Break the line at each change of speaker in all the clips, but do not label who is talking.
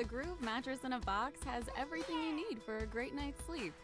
The Groove mattress in a box has everything you need for a great night's sleep.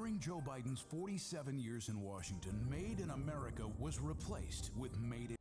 During Joe Biden's 47 years in Washington, Made in America was replaced with Made in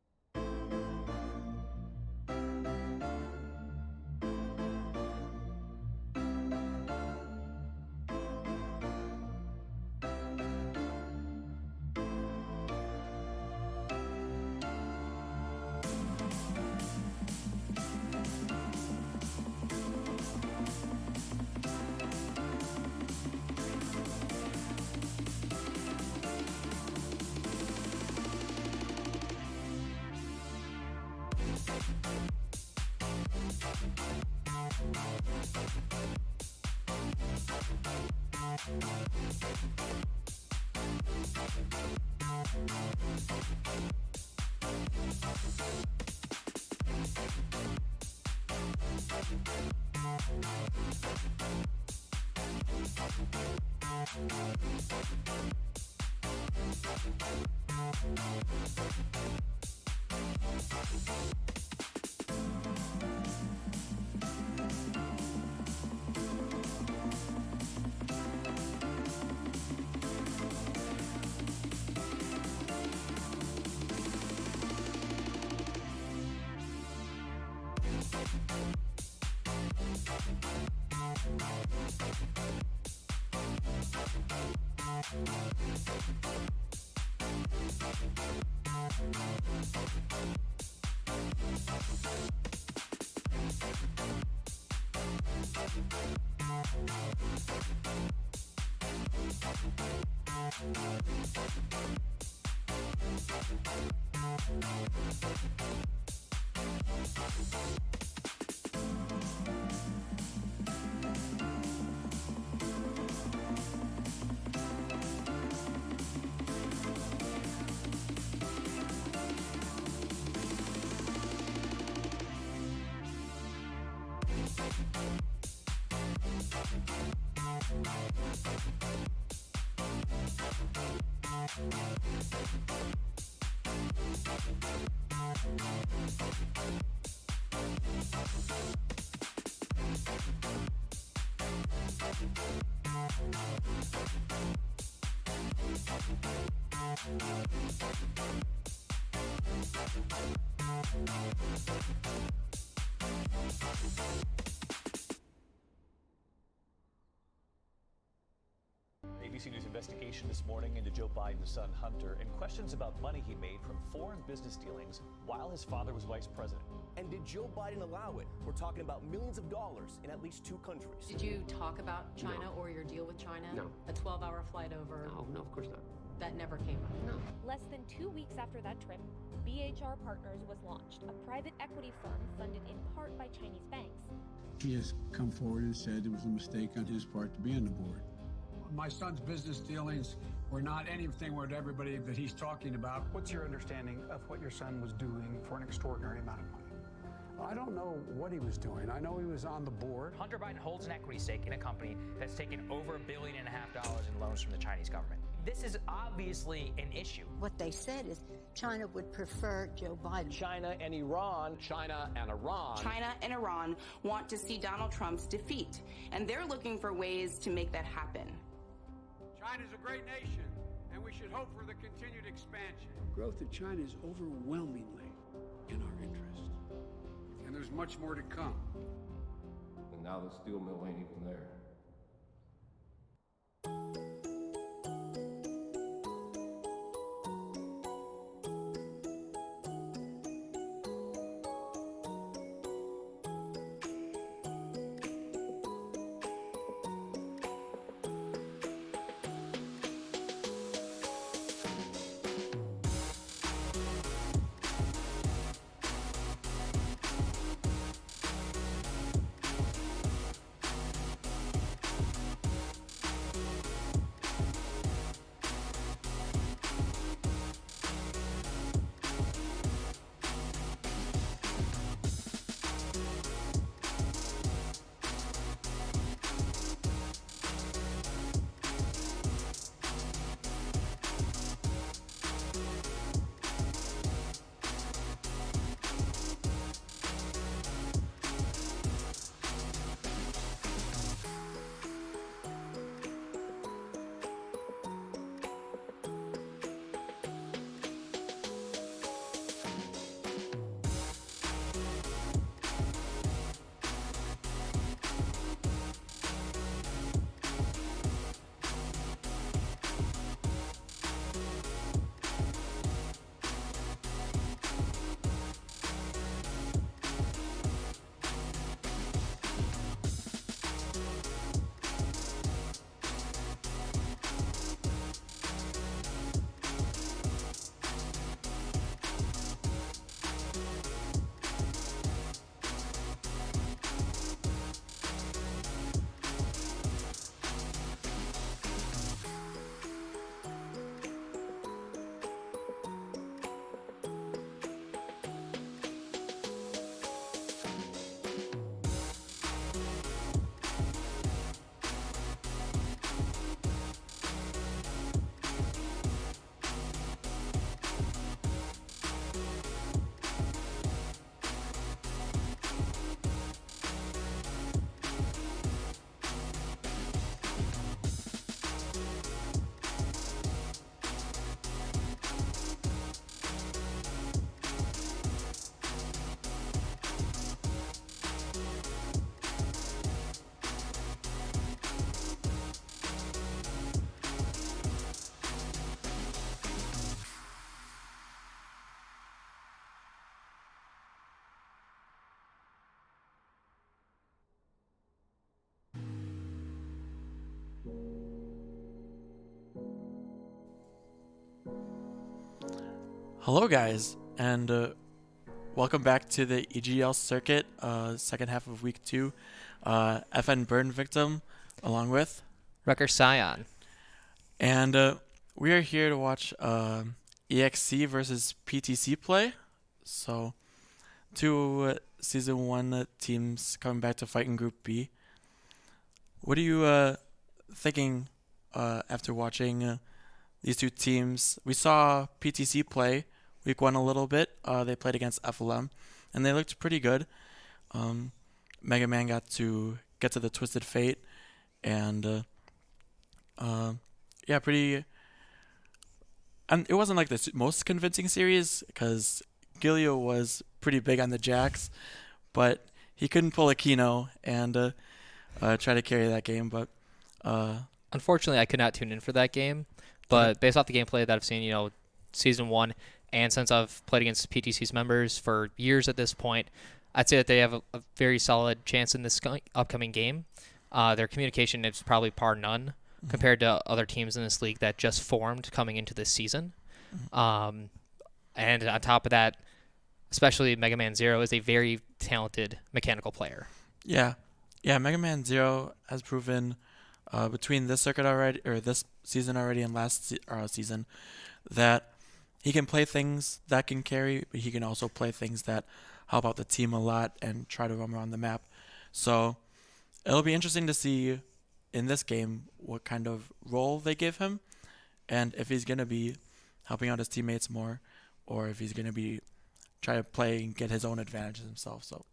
ABC News investigation this morning into Joe Biden's son Hunter and questions about money he made from foreign business dealings while his father was vice president.
And did Joe Biden allow it? We're talking about millions of dollars in at least 2 countries.
Did you talk about China or your deal with China?
No.
A 12-hour flight over?
No, of course not.
That never came up?
No.
Less than 2 weeks after that trip, BHR Partners was launched, a private equity firm funded in part by Chinese banks.
He has come forward and said it was a mistake on his part to be on the board. My son's business dealings were not anything with everybody that he's talking about.
What's your understanding of what your son was doing for an extraordinary amount of money?
I don't know what he was doing. I know he was on the board.
Hunter Biden holds an equity stake in a company that's taken over $1.5 billion in loans from the Chinese government. This is obviously an issue.
What they said is China would prefer Joe Biden.
China and Iran.
China and Iran want to see Donald Trump's defeat, and they're looking for ways to make that happen.
China's a great nation, and we should hope for the continued expansion. Growth in China is overwhelmingly in our interest, and there's much more to come.
And now the steel mill ain't even there.
Hello guys, and welcome back to the EGL Circuit, second half of week 2. FN Burn Victim, along with
Wrecker Scion.
And we are here to watch EXE versus PTC play. So, two Season 1 teams coming back to fight in Group B. What are you thinking after watching these two teams? We saw PTC play week 1 a little bit. They played against FLM, and they looked pretty good. Mega Man got to get to the Twisted Fate, and yeah, pretty. And it wasn't like the most convincing series because Gilio was pretty big on the jacks, but he couldn't pull a Kino and try to carry that game. But
unfortunately, I could not tune in for that game. But based off the gameplay that I've seen, Season 1, and since I've played against PTC's members for years at this point, I'd say that they have a very solid chance in this upcoming game. Their communication is probably par none compared to other teams in this league that just formed coming into this season. And on top of that, especially Mega Man Zero is a very talented mechanical player.
Yeah, Mega Man Zero has proven between this circuit already, or this season already, and last season, that he can play things that can carry, but he can also play things that help out the team a lot and try to roam around the map. So it'll be interesting to see in this game what kind of role they give him, and if he's going to be helping out his teammates more, or if he's going to be try to play and get his own advantages himself. So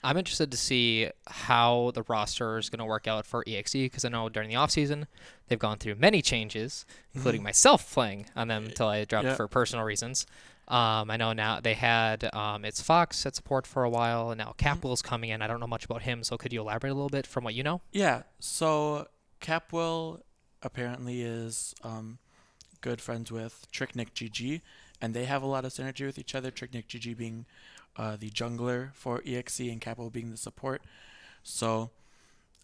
I'm interested to see how the roster is going to work out for EXE, because I know during the offseason they've gone through many changes, including myself playing on them until I dropped for personal reasons. I know now they had it's Fox at support for a while, and now Capwell's coming in. I don't know much about him, so could you elaborate a little bit from what you know?
Yeah, so Capwell apparently is good friends with Tricknick GG, and they have a lot of synergy with each other, Tricknick GG being the jungler for EXE and Capwell being the support. So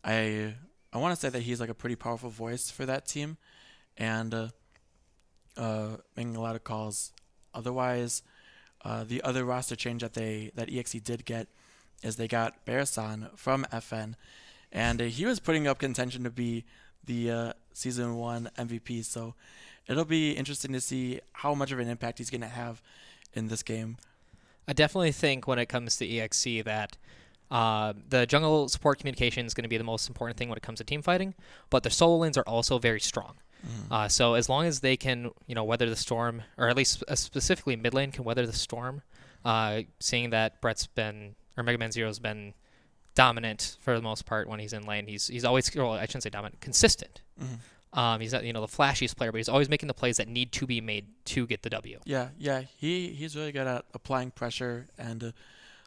I want to say that he's like a pretty powerful voice for that team, and making a lot of calls. Otherwise, the other roster change that EXE did get is they got Bearsan from FN, and he was putting up contention to be the Season 1 MVP. So it'll be interesting to see how much of an impact he's going to have in this game.
I definitely think when it comes to EXE that the jungle support communication is going to be the most important thing when it comes to team fighting, but their solo lanes are also very strong. So as long as they can, weather the storm, or at least specifically mid lane can weather the storm, seeing that Mega Man Zero's been dominant for the most part when he's in lane. He's always, well, I shouldn't say dominant, consistent. He's not, the flashiest player, but he's always making the plays that need to be made to get the W.
Yeah, he's really good at applying pressure and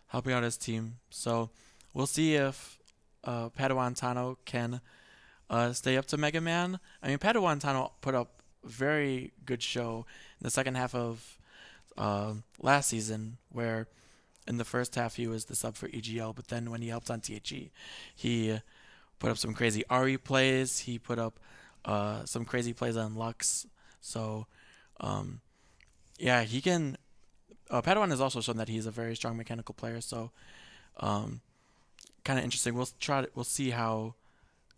helping out his team. So we'll see if Padawan Tano can stay up to Mega Man. I mean, Padawan Tano put up a very good show in the second half of last season, where in the first half he was the sub for EGL, but then when he helped on THE, he put up some crazy RE plays. He put up some crazy plays on Lux. So, he can. Padawan has also shown that he's a very strong mechanical player. So, kind of interesting. We'll see how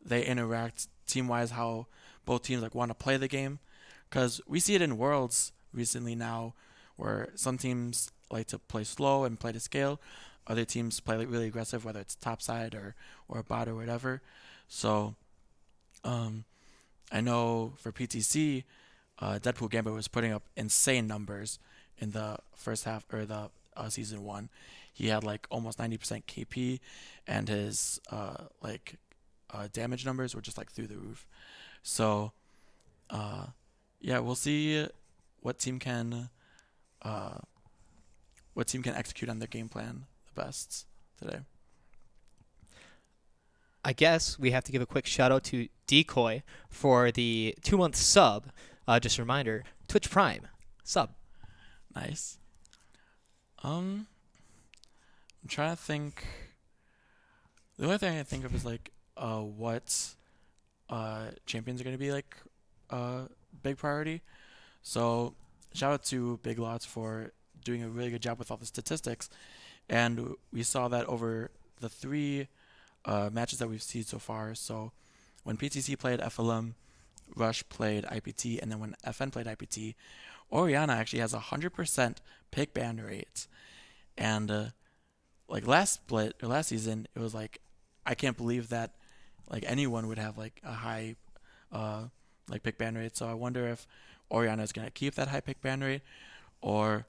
they interact team-wise, how both teams want to play the game, because we see it in Worlds recently now, where some teams like to play slow and play to scale, other teams play really aggressive, whether it's topside or a bot or whatever. So, I know for PTC, Deadpool Gambit was putting up insane numbers in the first half, or the Season 1. He had almost 90% KP, and his damage numbers were just through the roof. So we'll see what team can execute on their game plan the best today.
I guess we have to give a quick shout out to Decoy for the 2-month sub. Just a reminder, Twitch Prime sub.
Nice. I'm trying to think. The only thing I can think of is what champions are going to be big priority. So shout out to Big Lots for doing a really good job with all the statistics, and we saw that over the 3 matches that we've seen so far. So when PTC played FLM, Rush played IPT, and then when FN played IPT, Orianna actually has 100% pick ban rate. And like last season, it was like, I can't believe that like anyone would have like a high like pick ban rate. So I wonder if Orianna is going to keep that high pick ban rate, or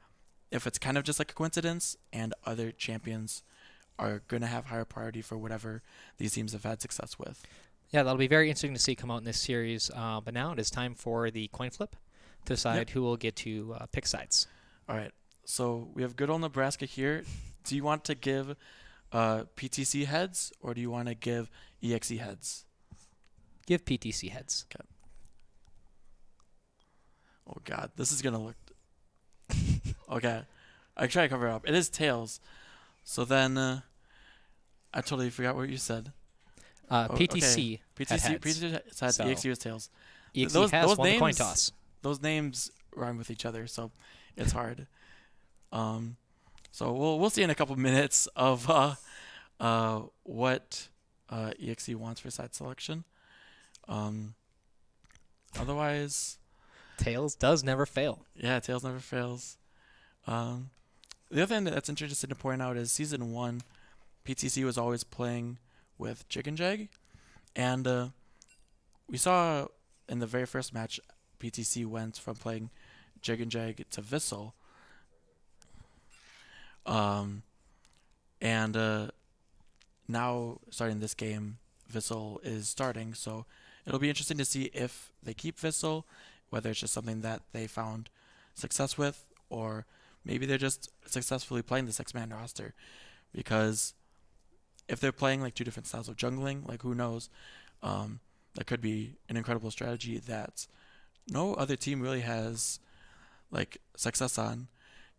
if it's kind of just like a coincidence and other champions are going to have higher priority for whatever these teams have had success with.
Yeah, that'll be very interesting to see come out in this series. But now it is time for the coin flip to decide who will get to pick sides.
All right. So we have good old Nebraska here. Do you want to give PTC heads, or do you want to give EXE heads?
Give PTC heads.
Okay. Oh, God. This is going to look... Okay. I try to cover it up. It is tails. So then I totally forgot what you said.
PTC
PTC,
had
PTC said
so
EXE was tails.
EXE has won the coin toss.
Those names rhyme with each other, so it's hard. So we'll see in a couple minutes of what EXE wants for side selection. Otherwise,
tails does never fail.
Yeah, tails never fails. The other thing that's interesting to point out is season 1, PTC was always playing with Jig and Jag, and we saw in the very first match, PTC went from playing Jig and Jag to Vissel. And now starting this game, Vissel is starting, so it'll be interesting to see if they keep Vissel, whether it's just something that they found success with, or maybe they're just successfully playing the 6-man roster. Because if they're playing like 2 different styles of jungling, like who knows, that could be an incredible strategy that no other team really has like success on.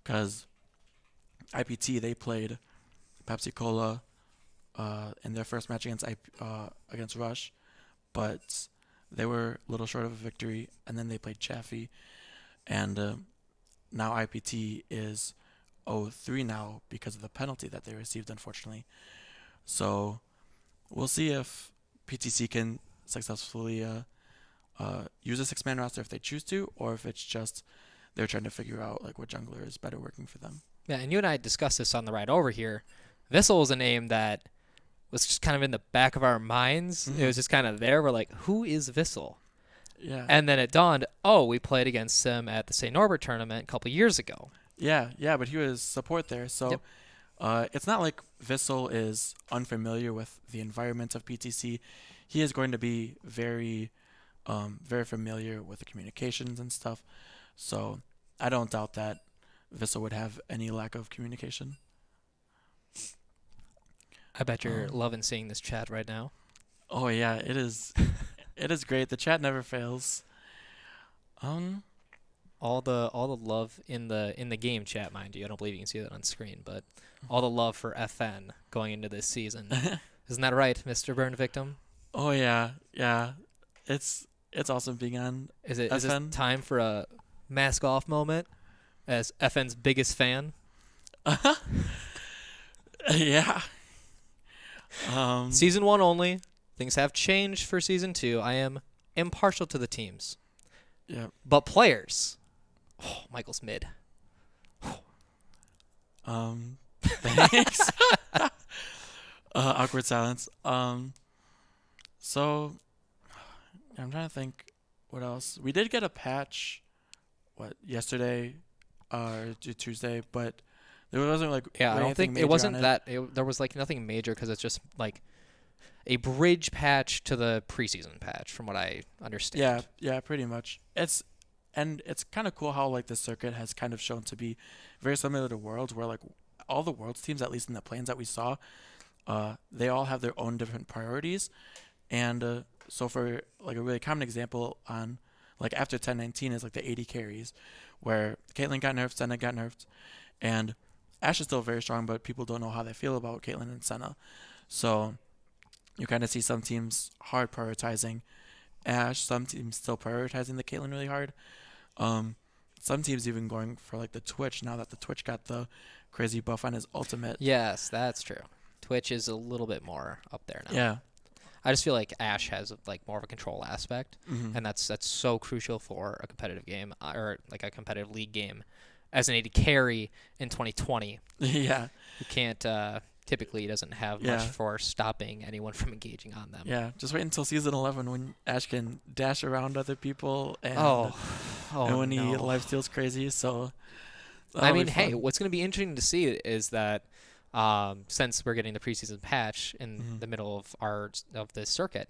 Because IPT, they played Pepsi Cola in their first match against Rush, but they were a little short of a victory, and then they played Chaffee, and now IPT is 0-3 now because of the penalty that they received, unfortunately. So we'll see if PTC can successfully use a 6-man roster if they choose to, or if it's just they're trying to figure out like what jungler is better working for them.
Yeah, and you and I discussed this on the ride over here. Vissel is a name that was just kind of in the back of our minds.
Mm-hmm.
It was just kind of there. We're like, who is Vissel?
Yeah.
And then it dawned, oh, we played against him at the St. Norbert tournament a couple years ago.
Yeah, but he was support there. So it's not like Vissel is unfamiliar with the environment of PTC. He is going to be very, very familiar with the communications and stuff. So I don't doubt that Vissel would have any lack of communication.
I bet you're loving seeing this chat right now.
Oh yeah, it is. It is great. The chat never fails.
All the love in the game chat, mind you. I don't believe you can see that on screen, but all the love for FN going into this season. Isn't that right, Mr. Burn Victim?
Oh yeah. It's awesome being on.
Is it
FN.
Time for a mask off moment as FN's biggest fan?
Yeah.
Season 1 only. Things have changed for Season 2. I am impartial to the teams.
Yeah.
But players. Oh, Michael's mid.
Thanks. Awkward silence. So I'm trying to think what else. We did get a patch yesterday or Tuesday, but there wasn't like
I don't think it wasn't that there was like nothing major because it's just like a bridge patch to the preseason patch from what I understand.
Yeah, pretty much. It's kind of cool how like the circuit has kind of shown to be very similar to Worlds, where like all the Worlds teams, at least in the planes that we saw, they all have their own different priorities. And so for like a really common example on like after 10-19 is like the 80 carries, where Caitlyn got nerfed, Senna got nerfed, and Ashe is still very strong, but people don't know how they feel about Caitlyn and Senna. So you kind of see some teams hard prioritizing Ashe, some teams still prioritizing the Caitlyn really hard. some teams even going for like the Twitch now that the Twitch got the crazy buff on his ultimate.
Yes, that's true. Twitch is a little bit more up there now.
Yeah.
I just feel like Ashe has like more of a control aspect, and that's so crucial for a competitive game or like a competitive league game. As an AD carry in 2020,
yeah,
you can't typically he doesn't have much for stopping anyone from engaging on them.
Yeah, just wait until season 11 when Ashe can dash around other people and when he lifesteals crazy. So
I mean, hey, what's going to be interesting to see is that since we're getting the preseason patch in the middle of this circuit,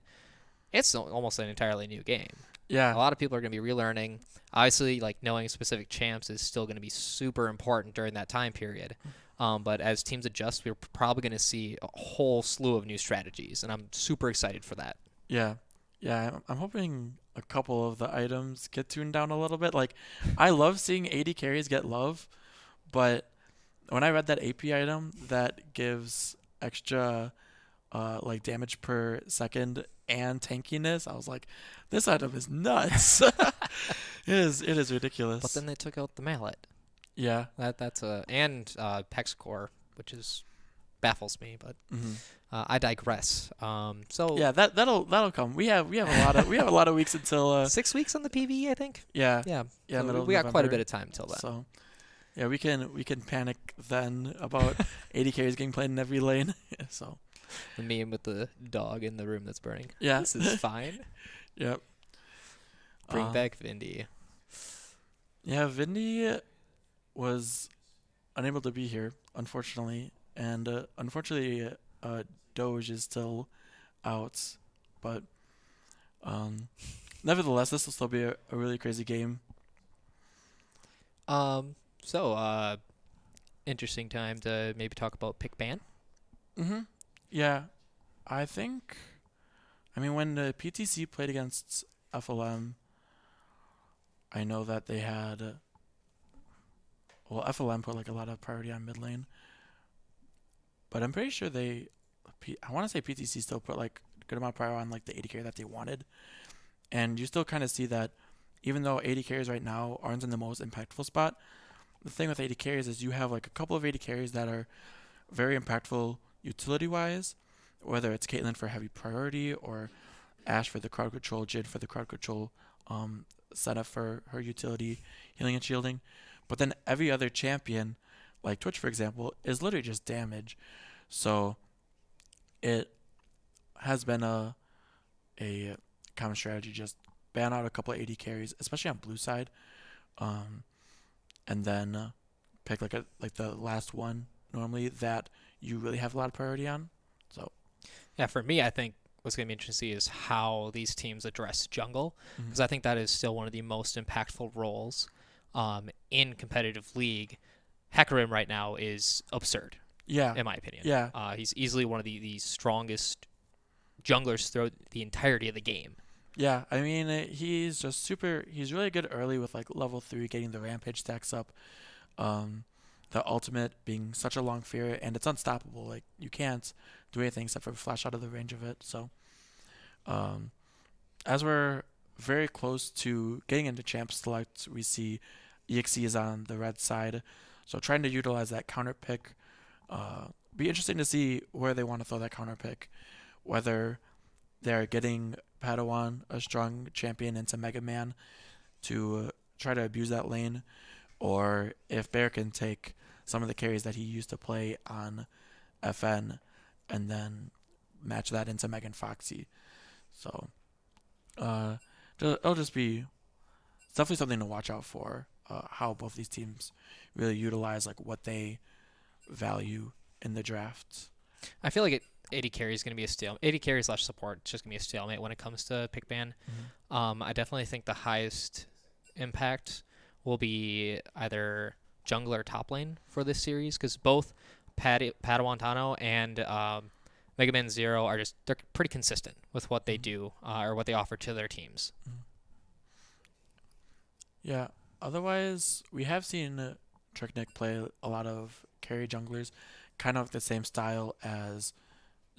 it's almost an entirely new game.
Yeah,
a lot of people are going to be relearning. Obviously, like knowing specific champs is still going to be super important during that time period. But as teams adjust, we're probably going to see a whole slew of new strategies, and I'm super excited for that.
Yeah, I'm hoping a couple of the items get tuned down a little bit. Like, I love seeing AD carries get love, but when I read that AP item that gives extra like damage per second and tankiness, I was like, this item is nuts. It is ridiculous.
But then they took out the mallet.
Yeah,
that's and Pexcore, which baffles me, but I digress. So
yeah, that'll come. We have a lot of weeks until
6 weeks on the PvE, I think.
Yeah.
So we got quite a bit of time till then.
So yeah, we can panic then about AD carries getting played in every lane. So
the meme with the dog in the room that's burning.
Yeah,
this is fine.
Yep.
Bring back Vindy.
Yeah, Vindy was unable to be here, unfortunately, and unfortunately, Doge is still out, but nevertheless, this will still be a really crazy game.
So interesting time to maybe talk about pick ban.
Yeah, I mean, when the PTC played against FLM, I know that they had. Well, FLM put like a lot of priority on mid lane, but I'm pretty sure I want to say PTC still put like a good amount of priority on like the AD carry that they wanted, and you still kind of see that even though AD carries right now aren't in the most impactful spot, the thing with AD carries is you have like a couple of AD carries that are very impactful utility-wise, whether it's Caitlyn for heavy priority or Ashe for the crowd control, Jid for the crowd control, setup for her utility, healing and shielding. But then every other champion, like Twitch for example, is literally just damage. So it has been a common strategy, just ban out a couple of AD carries, especially on blue side, and then pick like the last one normally that you really have a lot of priority on. So
yeah, for me, I think what's going to be interesting to see is how these teams address jungle, because I think that is still one of the most impactful roles in competitive league. Hecarim right now is absurd.
Yeah,
in my opinion.
Yeah,
he's easily one of the strongest junglers throughout the entirety of the game.
Yeah, I mean, he's just he's really good early with like level 3, getting the rampage stacks up. The ultimate being such a long fear, and it's unstoppable. Like, you can't do anything except for flash out of the range of it. So, as we're very close to getting into Champ Select, we see EXE is on the red side. So trying to utilize that counter pick. Be interesting to see where they want to throw that counter pick. Whether they're getting Padawan, a strong champion, into Mega Man to try to abuse that lane, or if Bear can take some of the carries that he used to play on FN and then match that into Megan Foxy. So it'll just be definitely something to watch out for, how both these teams really utilize like what they value in the draft.
I feel like AD carry is going to be a stalemate. AD carry / support is just going to be a stalemate when it comes to pick ban. I definitely think the highest impact will be either jungler or top lane for this series, because both Padawan Tano and Mega Man Zero they're pretty consistent with what they do or what they offer to their teams.
Yeah. Otherwise, we have seen Tricknick play a lot of carry junglers, kind of the same style as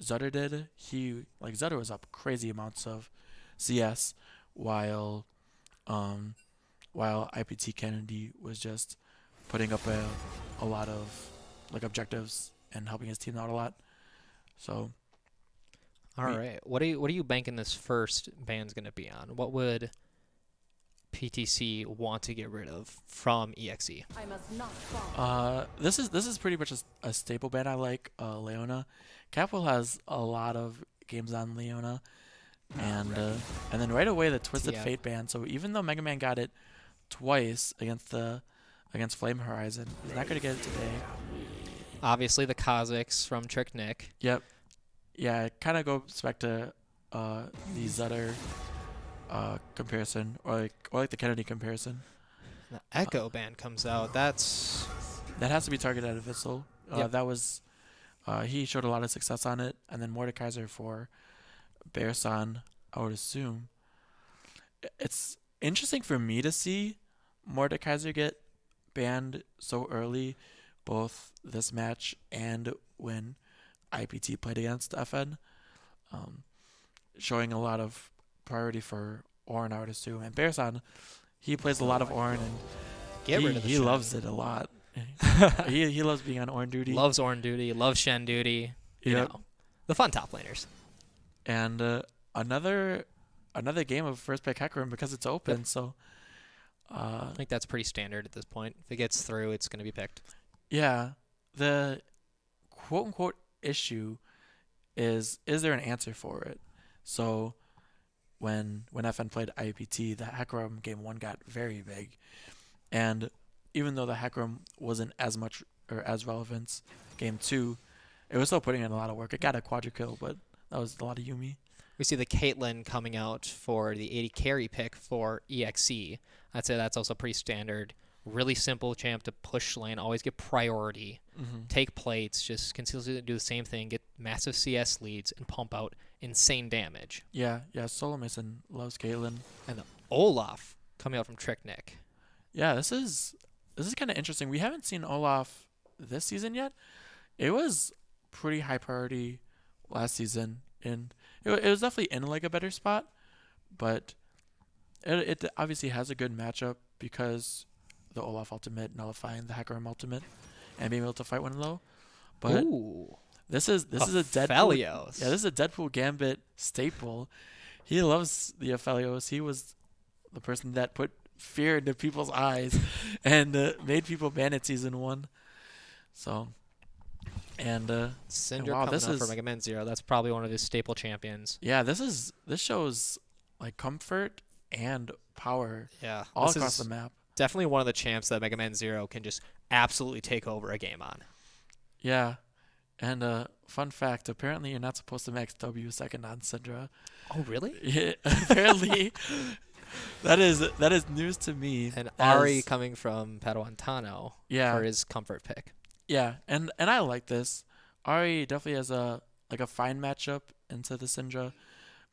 Zutter did. Zutter was up crazy amounts of CS, while while IPT Kennedy was just putting up a lot of like objectives and helping his team out a lot. So,
all right, what are you banking this first ban's going to be on? What would PTC want to get rid of from EXE?
I must not fall.
This is pretty much a staple ban. I like Leona. Capwell has a lot of games on Leona, and then right away the Twisted Fate ban. So even though Mega Man got it twice against Flame Horizon, he's not gonna get it today.
Obviously the Kazakhs from Trick Nick.
Yep. Yeah, it kind of goes back to the Zutter comparison, or like the Kennedy comparison.
The Echo band comes out. That
has to be targeted at Vissel.
Yep.
That was he showed a lot of success on it, and then Mordekaiser for Bearson, I would assume. It's interesting for me to see Mordekaiser get banned so early, both this match and when IPT played against FN, showing a lot of priority for Ornn, I would assume. And Bearson, he plays a lot of Ornn, and he loves it a lot. he loves being on Ornn duty.
Loves Ornn duty. Loves Shen duty. You know, the fun top laners.
And another game of first pick Hecarim because it's open. Yep. So
I think that's pretty standard at this point. If it gets through, it's going to be picked.
Yeah. The quote unquote issue is there an answer for it? So when FN played IPT, the Hecarim game 1 got very big, and even though the Hecarim wasn't as much or as relevant game 2, it was still putting in a lot of work. It got a quadra kill, but that was a lot of Yuumi.
We see the Caitlyn coming out for the 80 carry pick for EXE. I'd say that's also pretty standard. Really simple champ to push lane, always get priority, take plates, just consistently do the same thing, get massive CS leads, and pump out insane damage.
Yeah, Solo Mason loves Caitlyn.
And the Olaf coming out from Trick Nick.
Yeah, this is kind of interesting. We haven't seen Olaf this season yet. It was pretty high priority last season, and it was definitely in like a better spot, but it obviously has a good matchup because the Olaf ultimate nullifying the Hecarim ultimate and being able to fight one low. But this is a Deadpool. Yeah, this is a Deadpool Gambit staple. He loves the Aphelios. He was the person that put fear into people's eyes and made people ban it season 1. So, and
Cinder
wow,
coming up for Mega Man Zero. That's probably one of his staple champions.
Yeah, this shows like comfort and power.
Yeah,
all across the map.
Definitely one of the champs that Mega Man Zero can just absolutely take over a game on.
Yeah, and fun fact: apparently you're not supposed to max W second on Syndra.
Oh, really?
Yeah, apparently. That is news to me.
And Ari coming from Padawan Tano for his comfort pick.
Yeah, and I like this. Ari definitely has a fine matchup into the Syndra,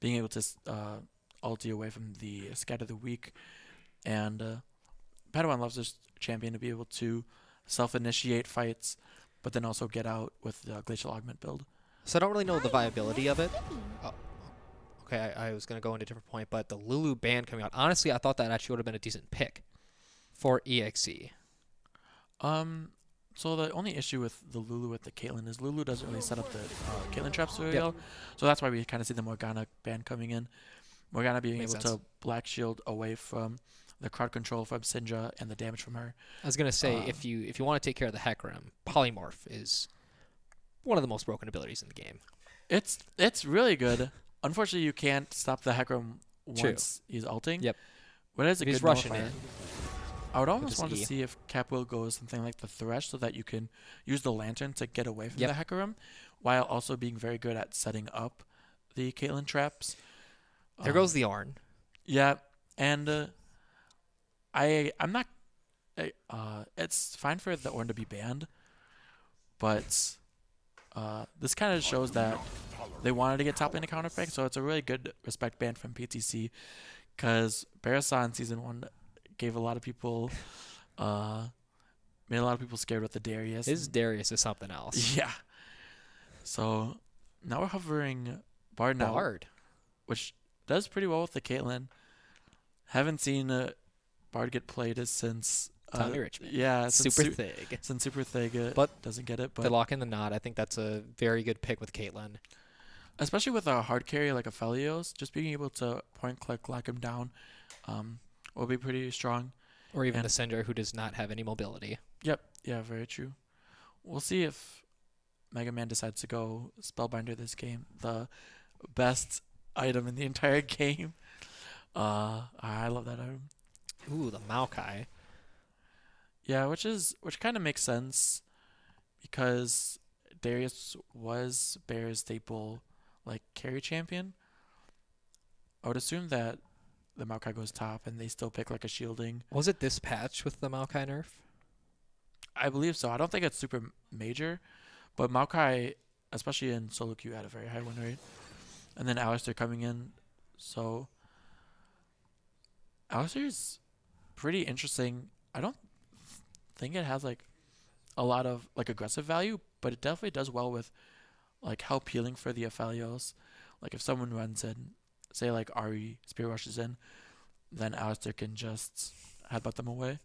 being able to ulti away from the Scatter the Weak, and Padawan loves this champion to be able to self-initiate fights, but then also get out with the Glacial Augment build.
So I don't really know the viability of it. Okay, I was going to go into a different point, but the Lulu ban coming out, honestly, I thought that actually would have been a decent pick for EXE.
So the only issue with the Lulu with the Caitlyn is Lulu doesn't really set up the Caitlyn traps very well. So that's why we kind of see the Morgana ban coming in. Morgana being able to black shield away from the crowd control from Syndra and the damage from her.
I was going to say, if you want to take care of the Hecarim, Polymorph is one of the most broken abilities in the game.
It's really good. Unfortunately, you can't stop the Hecarim once he's ulting.
Yep.
But it's a good
rushing in.
I would almost want to see if Capwell goes something like the Thresh so that you can use the Lantern to get away from the Hecarim while also being very good at setting up the Caitlyn traps.
There goes the Ornn.
Yeah, and I'm not... it's fine for the Ornn to be banned, but this kind of shows that they wanted to get top lane to counter pick, so it's a really good respect ban from PTC because Barassan Season 1 gave a lot of people, made a lot of people scared with the Darius.
His Darius is something else.
Yeah. So now we're hovering Bard now, which does pretty well with the Caitlyn. Haven't seen Bard get played is since
Tommy Richmond.
Yeah,
Super Thig.
Since Super Thig
but
doesn't get it. But
they lock in the nod. I think that's a very good pick with Caitlyn.
Especially with a hard carry like Aphelios, just being able to point click, lock him down will be pretty strong.
Or even the Syndra who does not have any mobility.
Yep. Yeah, very true. We'll see if Mega Man decides to go Spellbinder this game. The best item in the entire game. I love that item.
Ooh, the Maokai.
Yeah, which kind of makes sense because Darius was Bear's staple like carry champion. I would assume that the Maokai goes top and they still pick like a shielding.
Was it this patch with the Maokai nerf?
I believe so. I don't think it's super major, but Maokai, especially in solo queue, had a very high win rate. And then Alistar coming in, so Alistar's pretty interesting. I don't think it has like a lot of like aggressive value, but it definitely does well with like how appealing for the Aphelios. Like if someone runs in, say like Ahri spear rushes in, then Alistar can just headbutt them away.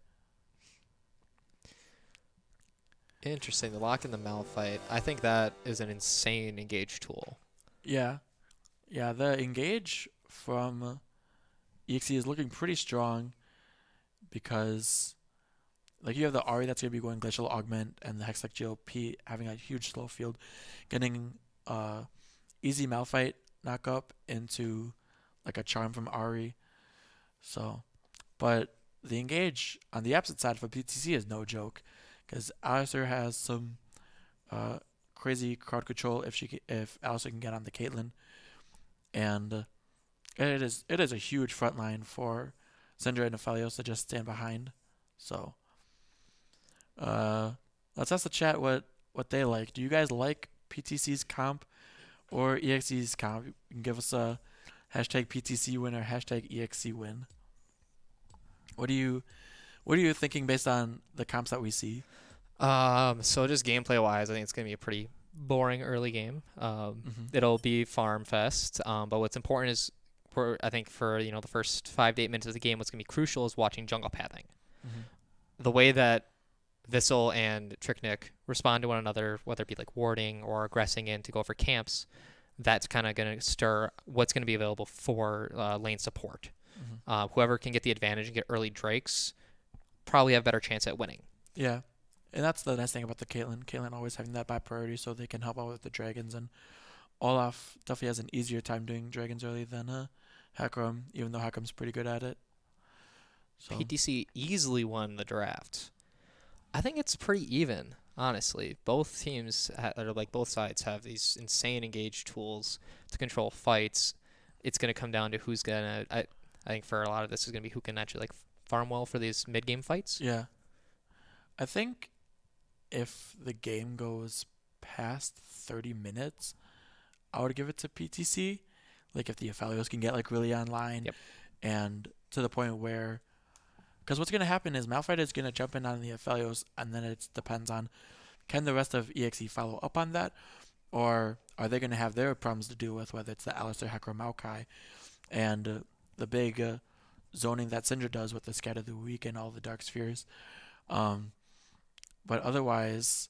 Interesting. The lock in the Malphite. I think that is an insane engage tool.
Yeah. Yeah, the engage from EXE is looking pretty strong because like you have the Ahri that's going to be going Glacial Augment and the Hextech GLP having a huge slow field, getting easy Malphite knock up into like a charm from Ahri. So, but the engage on the opposite side for PTC is no joke because Alistar has some crazy crowd control if Alistar can get on the Caitlyn, and it is a huge front line for Syndra and Aphelios to just stand behind. So let's ask the chat what they like. Do you guys like PTC's comp or EXE's comp? You can give us a hashtag PTC win or hashtag EXE win. What are you thinking based on the comps that we see?
So just gameplay wise, I think it's gonna be a pretty boring early game. It'll be farm fest. But what's important is I think for the first 5 to 8 minutes of the game, what's gonna be crucial is watching jungle pathing. The way that Vissel and Tricknick respond to one another, whether it be like warding or aggressing in to go for camps, that's kind of going to stir what's going to be available for lane support. Whoever can get the advantage and get early Drakes probably have a better chance at winning.
Yeah, and that's the nice thing about the Caitlyn. Caitlyn always having that by priority so they can help out with the dragons, and Olaf definitely has an easier time doing dragons early than Hakram, even though Hakram's pretty good at it. So.
PTC easily won the draft. I think it's pretty even, honestly. Both teams, both sides have these insane engage tools to control fights. It's going to come down to who's going to, I think for a lot of this is going to be who can actually farm well for these mid-game fights.
Yeah. I think if the game goes past 30 minutes, I would give it to PTC. Like if the Aphelios can get really online and to the point where, because what's going to happen is Malphite is going to jump in on the Aphelios, and then it depends on can the rest of EXE follow up on that, or are they going to have their problems to deal with, whether it's the Alistar, Hecarim, Maokai, and the big zoning that Syndra does with the Scatter the Weak and all the Dark Spheres. But otherwise,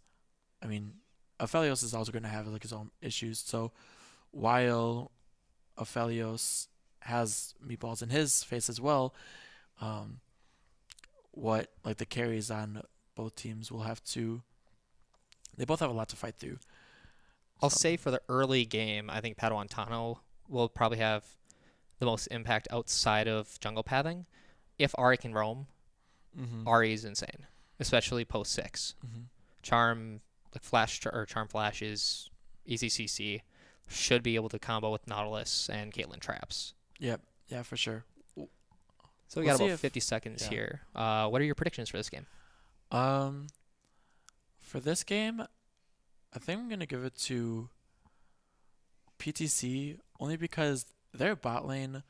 I mean, Aphelios is also going to have his own issues. So while Aphelios has meatballs in his face as well, what the carries on both teams will have to, they both have a lot to fight through.
I'll say for the early game, I think Padawan Tano will probably have the most impact outside of jungle pathing. If Ahri can roam, Ahri is insane, especially post 6. Charm Charm Flash is easy CC, should be able to combo with Nautilus and Caitlyn traps.
Yep, yeah, for sure.
So we got about 50 seconds here. What are your predictions for this game?
For this game, I think I'm going to give it to PTC only because their bot lane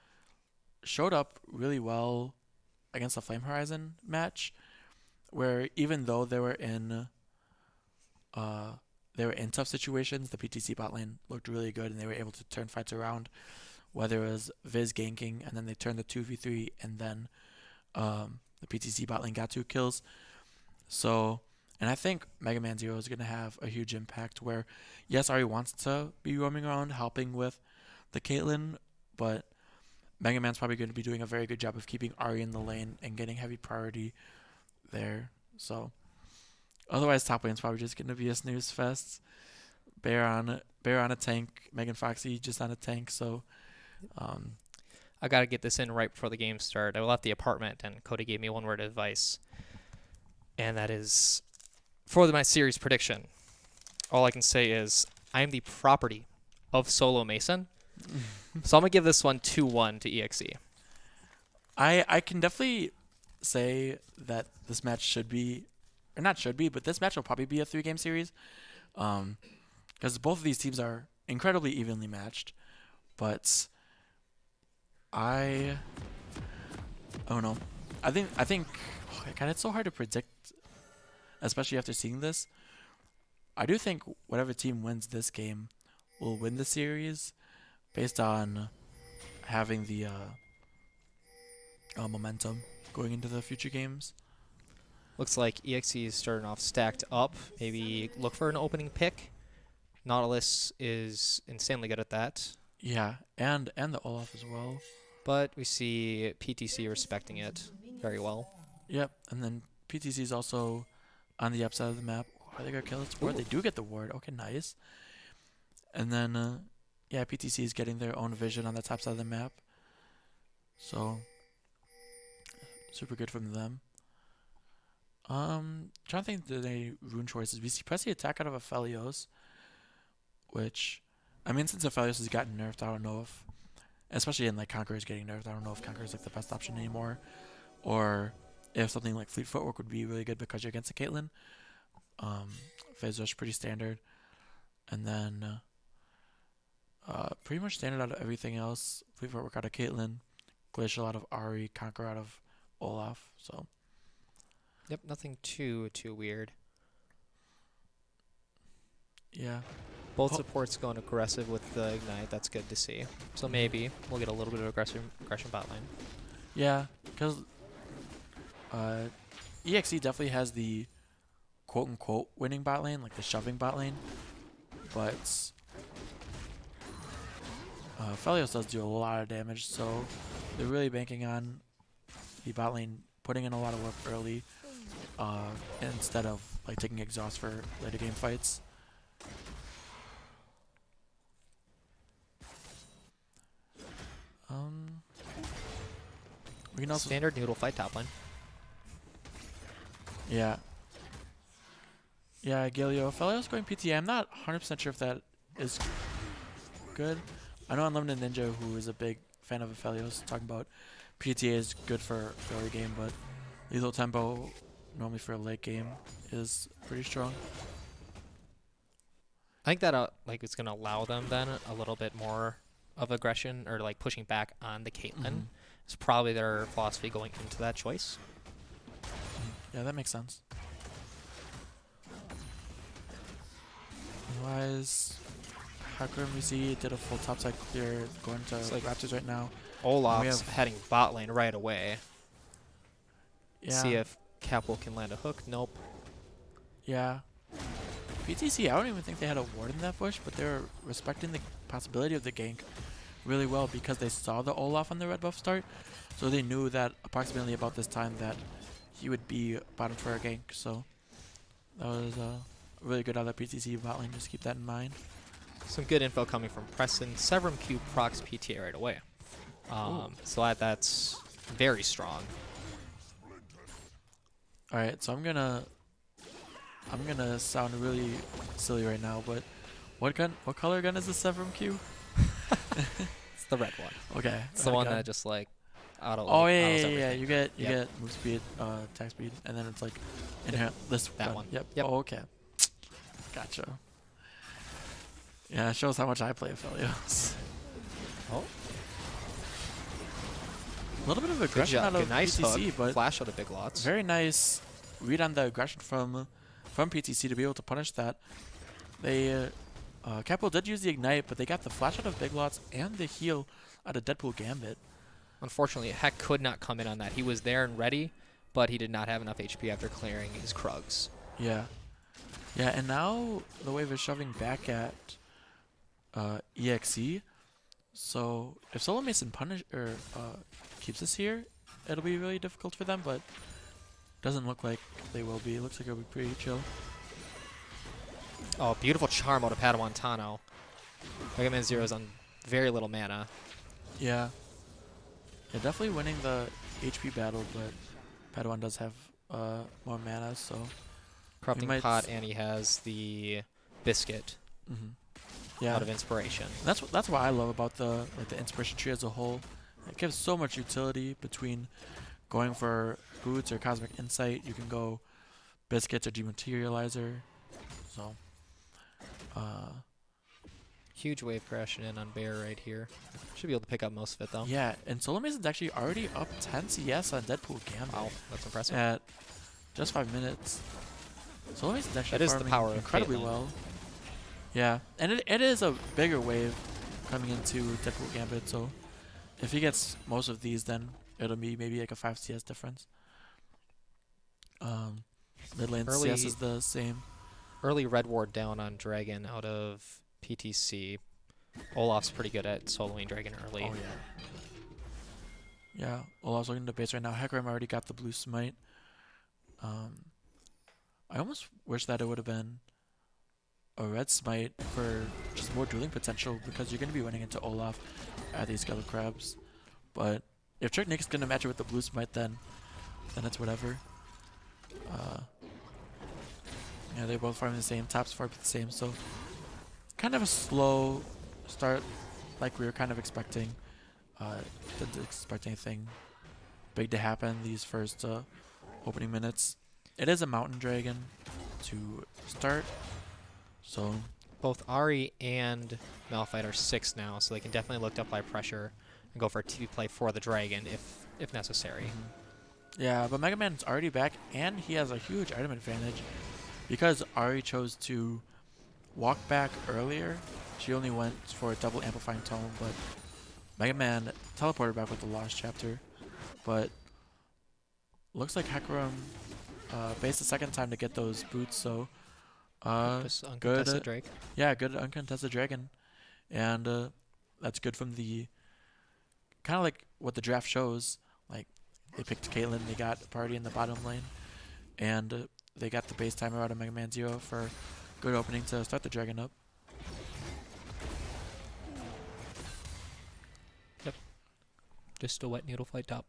showed up really well against the Flame Horizon match, where even though they were in tough situations, the PTC bot lane looked really good and they were able to turn fights around. Whether it was Viz ganking and then they turned the 2v3 and then the PTC bot lane got 2 kills. So, and I think Mega Man Zero is going to have a huge impact where, yes, Ari wants to be roaming around helping with the Caitlyn, but Mega Man's probably going to be doing a very good job of keeping Ari in the lane and getting heavy priority there. So, otherwise, top lane's probably just going to be a snooze fest. Bear on a tank, Megan Foxy just on a tank. So,
I got to get this in right before the game started. I left the apartment, and Cody gave me one word of advice, and that is, for my series prediction, all I can say is I am the property of Solo Mason. So I'm going to give this one 2-1 to EXE.
I can definitely say that this match should be, or not should be, but this match will probably be a 3-game series. Because both of these teams are incredibly evenly matched. But I don't know. I think oh God, it's so hard to predict, especially after seeing this. I do think whatever team wins this game will win the series based on having the momentum going into the future games.
Looks like EXE is starting off stacked up. Maybe look for an opening pick. Nautilus is insanely good at that.
Yeah, and the Olaf as well.
But we see PTC respecting it very well.
Yep, and then PTC is also on the upside of the map. Are they going to kill this ward? They do get the ward. Okay, nice. And then, yeah, PTC is getting their own vision on the top side of the map. So, super good from them. Trying to think of any rune choices. We see press the attack out of Aphelios, which, I mean, since Aphelios has gotten nerfed, I don't know if, especially in like Conqueror's getting nerfed, I don't know if Conqueror is like the best option anymore, or if something like Fleet Footwork would be really good because you're against a Caitlyn. Phase Rush pretty standard, and then pretty much standard out of everything else. Fleet Footwork out of Caitlyn, Glacial out of Ari, Conqueror out of Olaf. So.
Yep, nothing too weird.
Yeah.
Both supports going aggressive with the Ignite. That's good to see. So maybe we'll get a little bit of aggression bot lane.
Yeah, because EXE definitely has the quote-unquote winning bot lane, like the shoving bot lane. But Felios does do a lot of damage, so they're really banking on the bot lane putting in a lot of work early instead of like taking exhaust for later game fights. We can also
standard noodle fight top lane.
Yeah. Yeah, Galio. Felios going PTA. I'm not 100% sure if that is good. I know Unlimited Ninja, who is a big fan of Aphelios, talking about PTA is good for early game, but lethal tempo normally for a late game is pretty strong.
I think that like it's gonna allow them then a little bit more of aggression or like pushing back on the Caitlyn. It's probably their philosophy going into that choice.
Yeah, that makes sense. Otherwise, Hacker MVC did a full topside clear going to like Raptors right now.
Olaf's heading bot lane right away.
Yeah.
See if Capwell can land a hook. Nope.
Yeah. PTC, I don't even think they had a ward in that bush, but they were respecting the possibility of the gank really well because they saw the Olaf on the red buff start. So they knew that approximately about this time that he would be bottom for a gank. So that was really good out of PTC bot lane. Just keep that in mind.
Some good info coming from Preston. Severum Q procs PTA right away. So that's very strong.
All right, so I'm gonna sound really silly right now, but what color gun is the Severum Q?
It's the red one.
Okay,
it's the one that just like auto.
Oh yeah. You get move speed, attack speed, and then it's like inherent this
that
gun.
one.
Yep. Oh, okay. Gotcha. Yeah, it shows how much I play Aphelios.
Oh.
A little bit of aggression out of
nice
PTC,
hook.
but
flash out of big lots.
Very nice read on the aggression from PTC to be able to punish that. They Capwell did use the ignite, but they got the flash out of big lots and the heal out of Deadpool Gambit.
Unfortunately, Heck could not come in on that. He was there and ready, but he did not have enough HP after clearing his Krugs.
Yeah. Yeah, and now the wave is shoving back at EXE. So if Solo Mason keeps this here, it'll be really difficult for them, but doesn't look like they will be. It looks like it'll be pretty chill.
Oh, beautiful charm out of Padawan Tano. Mega Man Zero is on very little mana.
Yeah. Yeah, definitely winning the HP battle, but Padawan does have more mana, so...
Corrupting Pot, and he has the Biscuit
yeah.
out of Inspiration.
That's what I love about the Inspiration tree as a whole. It gives so much utility between going for Boots or Cosmic Insight. You can go Biscuits or Dematerializer. So...
huge wave crashing in on Bear right here. Should be able to pick up most of it, though.
Yeah, and Solo Mason's actually already up 10 CS on Deadpool Gambit.
Wow, that's impressive.
At just 5 minutes. Solo Mason's actually
that is the power
incredibly
of
well. Yeah, and it is a bigger wave coming into Deadpool Gambit, so if he gets most of these, then it'll be maybe like a 5 CS difference. Mid lane CS is the same.
Early Red Ward down on Dragon out of PTC. Olaf's pretty good at soloing Dragon early.
Oh, yeah. Yeah, Olaf's looking to base right now. Hecarim already got the blue smite. I almost wish that it would have been a red smite for just more dueling potential, because you're going to be running into Olaf at these Skelly Crabs. But if Trick Nick's going to match it with the blue smite, then it's whatever. Yeah, they're both farming the same. Top's farming the same, so kind of a slow start, like we were kind of expecting. Didn't expect anything big to happen these first opening minutes. It is a Mountain Dragon to start, so...
Both Ari and Malphite are 6 now, so they can definitely look to apply pressure and go for a TP play for the Dragon if necessary.
Yeah, but Mega Man's already back, and he has a huge item advantage because Ari chose to walk back earlier. She only went for a double amplifying tome, but Mega Man teleported back with the Lost Chapter. But looks like Hecarim based the second time to get those boots, so
Just uncontested
good.
Drake.
Yeah, good uncontested Dragon, and that's good from the kind of like what the draft shows. Like they picked Caitlyn, they got a party in the bottom lane, and they got the base timer out of Mega Man Zero for good opening to start the Dragon up.
Yep. Just a wet needle fight top.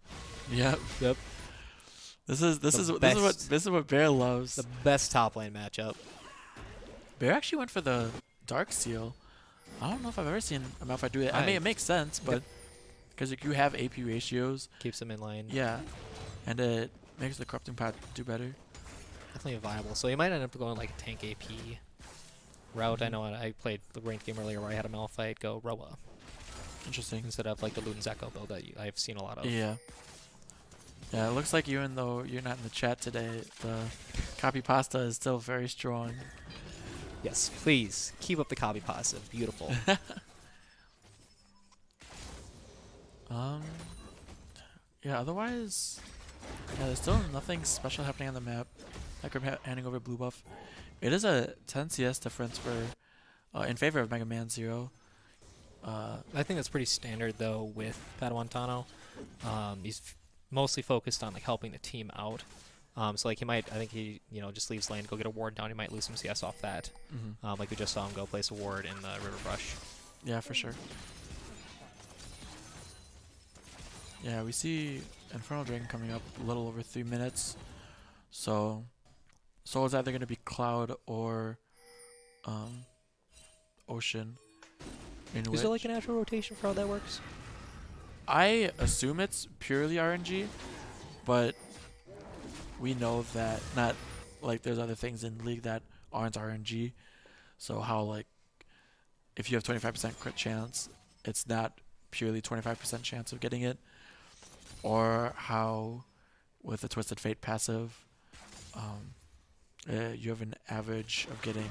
Yep.
Yep.
This is what Bear loves.
The best top lane matchup.
Bear actually went for the Dark Seal. I don't know if I've ever seen a Malphite do it. I mean, it makes sense, but because you have AP ratios,
keeps them in line.
Yeah, and it makes the Corrupting Pot do better.
Definitely viable. So you might end up going like a tank AP route. I know I played the ranked game earlier where I had a Malphite go Roa.
Interesting.
Instead of like the Luden's Echo build that I've seen a lot of.
Yeah. Yeah, it looks like even though you're not in the chat today, the copy pasta is still very strong.
Yes, please keep up the copy pasta. Beautiful.
Yeah, otherwise, yeah, there's still nothing special happening on the map. Hecarim handing over blue buff. It is a 10 CS difference for in favor of Mega Man Zero.
I think that's pretty standard though with Padawan Tano. He's mostly focused on like helping the team out. So like I think he just leaves lane, go get a ward down. He might lose some CS off that. Like we just saw him go place a ward in the River Brush.
Yeah, for sure. Yeah, we see Infernal Dragon coming up a little over 3 minutes. So Soul is either going to be Cloud or Ocean.
Is there like a natural rotation for how that works?
I assume it's purely RNG, but we know that not like there's other things in League that aren't RNG. So how like if you have 25% crit chance, it's not purely 25% chance of getting it. Or how with the Twisted Fate passive, you have an average of getting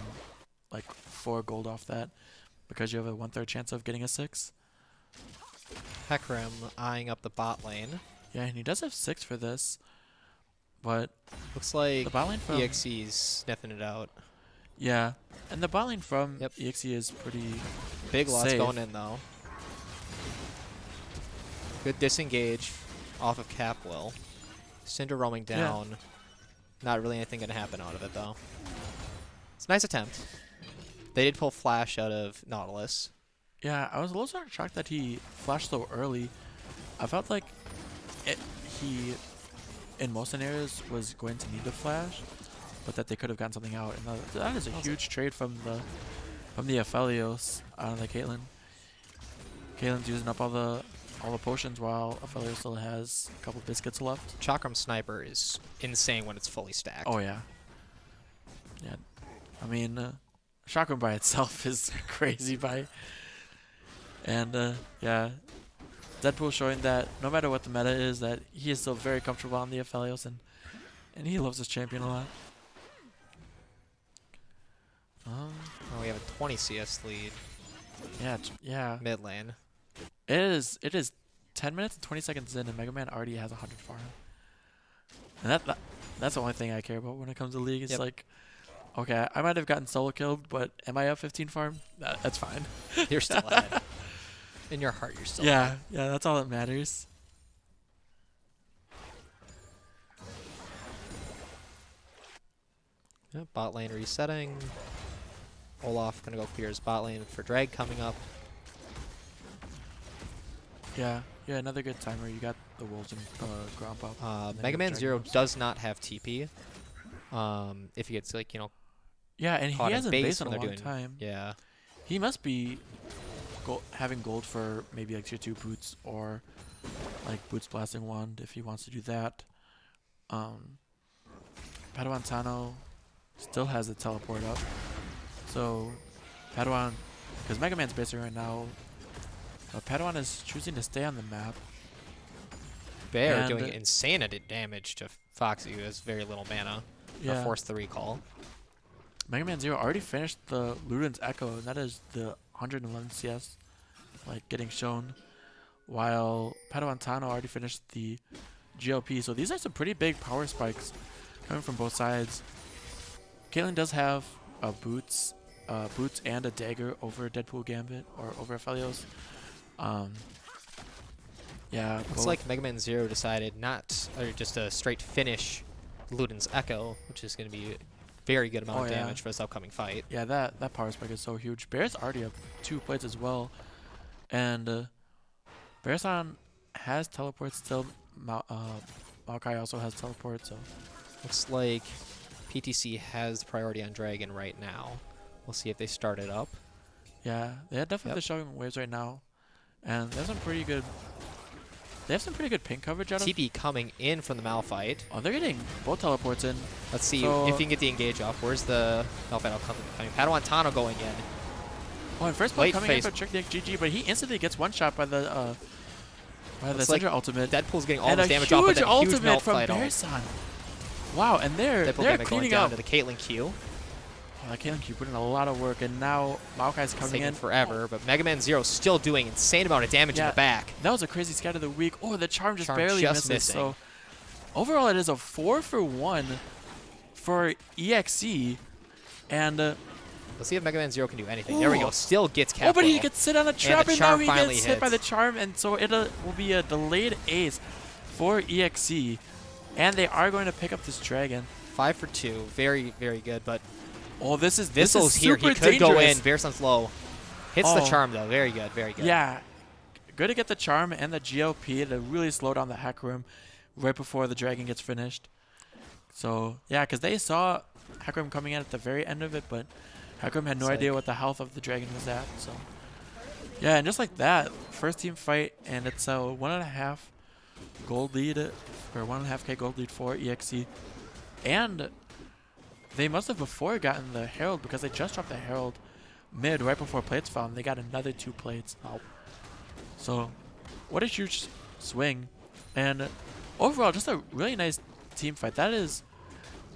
like 4 gold off that because you have a 1/3 chance of getting a 6.
Hecarim eyeing up the bot lane.
Yeah, and he does have 6 for this. But
looks like
the bot lane from
EXE's sniffing it out.
Yeah, and the bot lane from EXE is pretty
big loss
safe.
going in though. Good disengage off of Capwell. Cinder roaming down. Not really anything going to happen out of it though. It's a nice attempt. They did pull flash out of Nautilus.
Yeah, I was a little sort of shocked that he flashed so early. I felt like he, in most scenarios, was going to need to flash, but that they could have gotten something out. And that is a huge trade from the Aphelios out of the Caitlyn. Caitlyn's using up all the potions while Aphelios still has a couple biscuits left.
Chakram Sniper is insane when it's fully stacked.
Oh yeah. Yeah, I mean, Chakram by itself is crazy and yeah, Deadpool showing that no matter what the meta is, that he is still very comfortable on the Aphelios, and he loves his champion a lot.
Oh, we have a 20 CS lead.
Yeah.
Mid lane.
It is 10 minutes and 20 seconds in, and Mega Man already has 100 farm. And that's the only thing I care about when it comes to League. It's like, okay, I might have gotten solo killed, but am I up 15 farm? That's fine.
You're still ahead. In your heart, you're still ahead.
Yeah, that's all that matters.
Yep, bot lane resetting. Olaf gonna go clear his bot lane for drag coming up.
Yeah, another good timer. You got the wolves and Gromp up.
Mega Man Zero does not have TP. If he gets like,
yeah, and he hasn't based in a long time.
Yeah.
He must be having gold for maybe like tier 2 boots or like boots blasting wand if he wants to do that. Padawan Tano still has the teleport up. So Padawan, because Mega Man's basing right now, Padawan is choosing to stay on the map.
Bear doing insane damage to Foxy, who has very little mana.
Yeah.
Force the recall.
Mega Man Zero already finished the Luden's Echo, and that is the 111 CS, like getting shown, while Padawan Tano already finished the GLP. So these are some pretty big power spikes coming from both sides. Caitlyn does have boots and a dagger over Deadpool Gambit or over Aphelios. Yeah,
looks like Mega Man Zero decided just a straight finish Luden's Echo, which is going to be a very good amount of damage for this upcoming fight.
Yeah, that power spike is so huge. Bear's already up 2 plates as well, and Bearson has teleport still. Maokai also has teleport, so
looks like PTC has priority on Dragon right now. We'll see if they start it up.
Yeah, they are definitely showing waves right now, and there's some pretty good. They have some pretty good ping coverage out of
TP coming in from the Malphite.
Oh, they're getting both teleports in.
Let's see if you can get the engage off. Where's the Malphite coming? Padawan Tano going in.
Oh, and first blood coming in for Trick Nick GG, but he instantly gets one shot by the Syndra ultimate.
Deadpool's getting all this damage off, but then a huge ultimate from
Bearson. Wow, and they're cleaning
down
up
to the Caitlyn Q.
Oh, the Caitlyn Q put in a lot of work, and now Maokai's coming in
forever, but Mega Man Zero still doing insane amount of damage in the back.
That was a crazy scat of the week. Oh, the charm just barely misses. So overall, it is a 4-for-1 for EXE, and
let's see if Mega Man Zero can do anything. There we go. Still gets Capwell.
Oh, but he gets sit on a trap, and now he gets
hits.
hit by the charm, and so it will be a delayed ace for EXE, and they are going to pick up this dragon.
5 for 2, very, very good, but
oh, this is
here. He could
dangerous.
go in. Bearson's low. Hits the charm though. Very good, very good.
Yeah, good to get the charm and the GLP to really slow down the hack room right before the dragon gets finished. So yeah, because they saw hack room coming in at the very end of it, but hack room had no idea what the health of the dragon was at. So yeah, and just like that, first team fight, and it's a 1.5 gold lead or 1.5K gold lead for EXE, and they must have before gotten the Herald because they just dropped the Herald mid right before plates fell, and they got another 2 plates. Oh. So what a huge swing, and overall just a really nice team fight. That is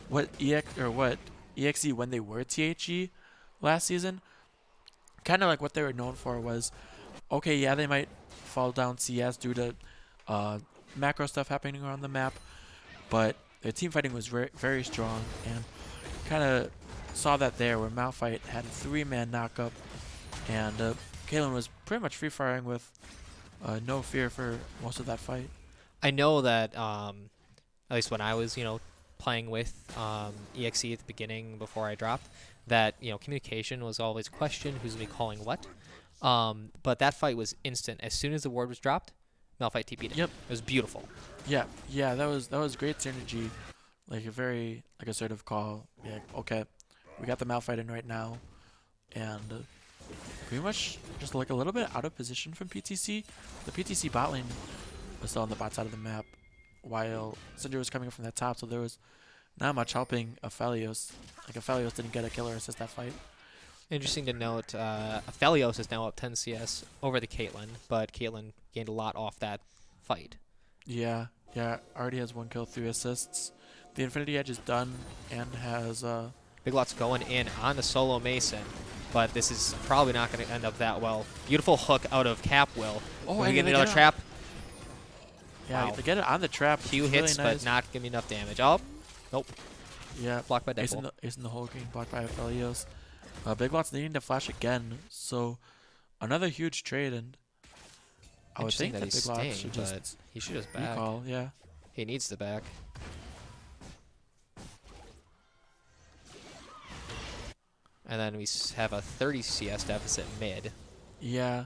what EXE when they were THE last season, kind of like what they were known for was, okay, yeah, they might fall down CS due to macro stuff happening around the map, but their team fighting was very strong, and kind of saw that there where Malphite had a 3-man knockup, and Caitlyn was pretty much free-firing with no fear for most of that fight.
I know that at least when I was, playing with EXE at the beginning before I dropped, that communication was always questioned, who's gonna be calling what. But that fight was instant. As soon as the ward was dropped, Malphite TP'd it.
Yep.
It was beautiful.
Yeah, that was great synergy, like a very assertive call. Yeah, okay, we got the Malphite in right now, and pretty much just like a little bit out of position from PTC. The PTC bot lane was still on the bot side of the map, while Syndra was coming from the top, so there was not much helping Aphelios. Like Aphelios didn't get a killer assist that fight.
Interesting to note, Aphelios is now up 10 CS over the Caitlyn, but Caitlyn gained a lot off that fight.
Yeah, already has 1 kill, 3 assists. The Infinity Edge is done and has
Big Lots going in on the solo Mason, but this is probably not going to end up that well. Beautiful hook out of Capwell.
Oh,
and we get another trap.
Yeah,
Wow.
they get it on the trap.
Few
really
hits,
nice.
but not giving enough damage. Oh, nope.
Yeah,
blocked by Deadpool.
Ace in the hole getting blocked by Aphelios. Big Lots needing to flash again, so another huge trade, and I would think that
he's
Big Lots
staying,
should
but
just
he should just back.
recall. Yeah.
He needs to back. And then we have a 30 CS deficit mid.
Yeah.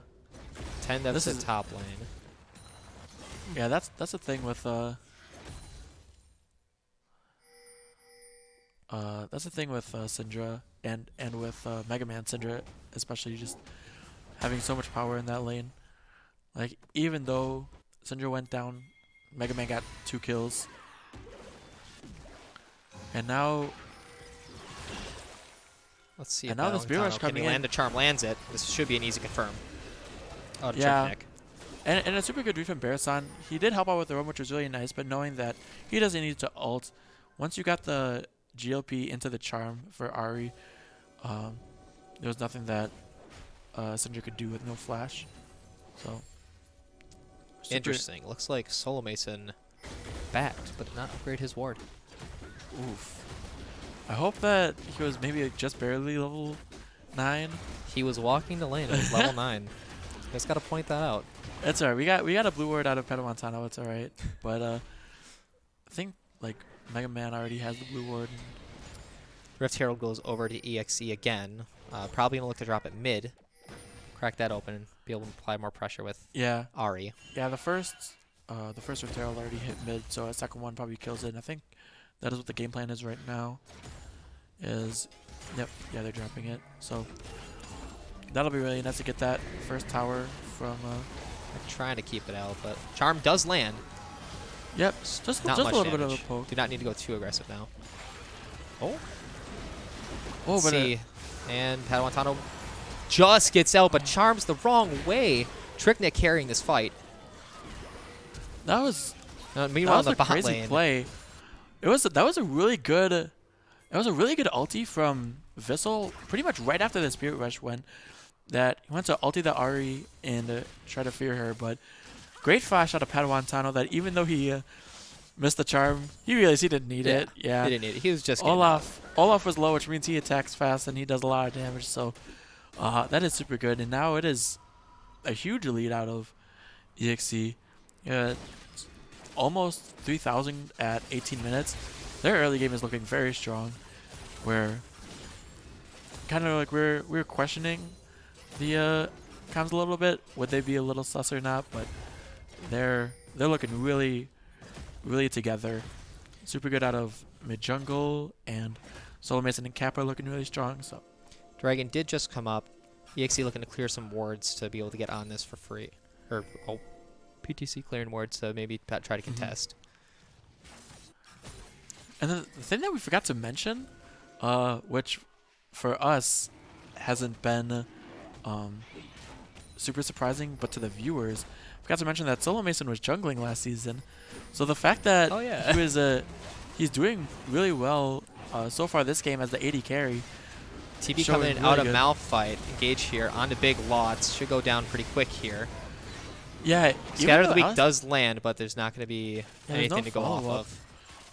10 deficit top lane.
Yeah, that's the thing with Syndra and with Mega Man Syndra, especially just having so much power in that lane. Like, even though Syndra went down, Mega Man got 2 kills. And now
let's see.
And now the Spear Rush
Can
coming
he
in.
land the charm? Lands it. This should be an easy confirm. Oh, to
Yeah.
check Nick.
And a super good read from Barasan. He did help out with the roam, which was really nice, but knowing that he doesn't need to ult, once you got the GLP into the charm for Ahri, there was nothing that Syndra could do with no flash. So
Interesting. Looks like Solo Mason backed, but did not upgrade his ward.
Oof. I hope that he was maybe just barely level 9.
He was walking the lane. It was level 9. Just gotta point that out.
It's alright. We got a blue ward out of Padawan. It's alright. But I think like Mega Man already has the blue ward.
Rift Herald goes over to EXE again. Probably gonna look to drop it mid, crack that open, and be able to apply more pressure with Ahri.
Yeah, the first Rift Herald already hit mid, so a second one probably kills it. And I think that is what the game plan is right now. They're dropping it. So that'll be really nice to get that first tower from.
I'm trying to keep it out, but charm does land.
Yep, just a little bit of a poke.
Do not need to go too aggressive now. Oh,
but
see, and Padawan just gets out, but charm's the wrong way. Tricknick carrying this fight.
That was
meanwhile
that was
the
a
bot
crazy
lane.
play. That was a really good ulti from Vissel pretty much right after the Spirit Rush went. That he went to ulti the Ahri and try to fear her, but great flash out of Padawan Tano that even though he missed the charm, he realized he didn't need it. Yeah,
he didn't need it. He was just
Olaf was low, which means he attacks fast and he does a lot of damage. So that is super good, and now it is a huge lead out of EXE. Almost 3,000 at 18 minutes. Their early game is looking very strong. Where kind of like we're questioning the comms a little bit. Would they be a little sus or not? But they're looking really, really together. Super good out of mid jungle, and Solo Mason and Cap are looking really strong. So
Dragon did just come up. EXE looking to clear some wards to be able to get on this for free. Or PTC clearing wards to maybe try to contest.
And then the thing that we forgot to mention, which for us hasn't been super surprising, but to the viewers, forgot to mention that Solo Mason was jungling last season. So the fact that he was he's doing really well so far this game as the AD carry.
TB coming in out of Malphite, engage here onto Big Lots, should go down pretty quick here.
Yeah,
Scatter of the Week does land, but there's not going to be anything to go off of.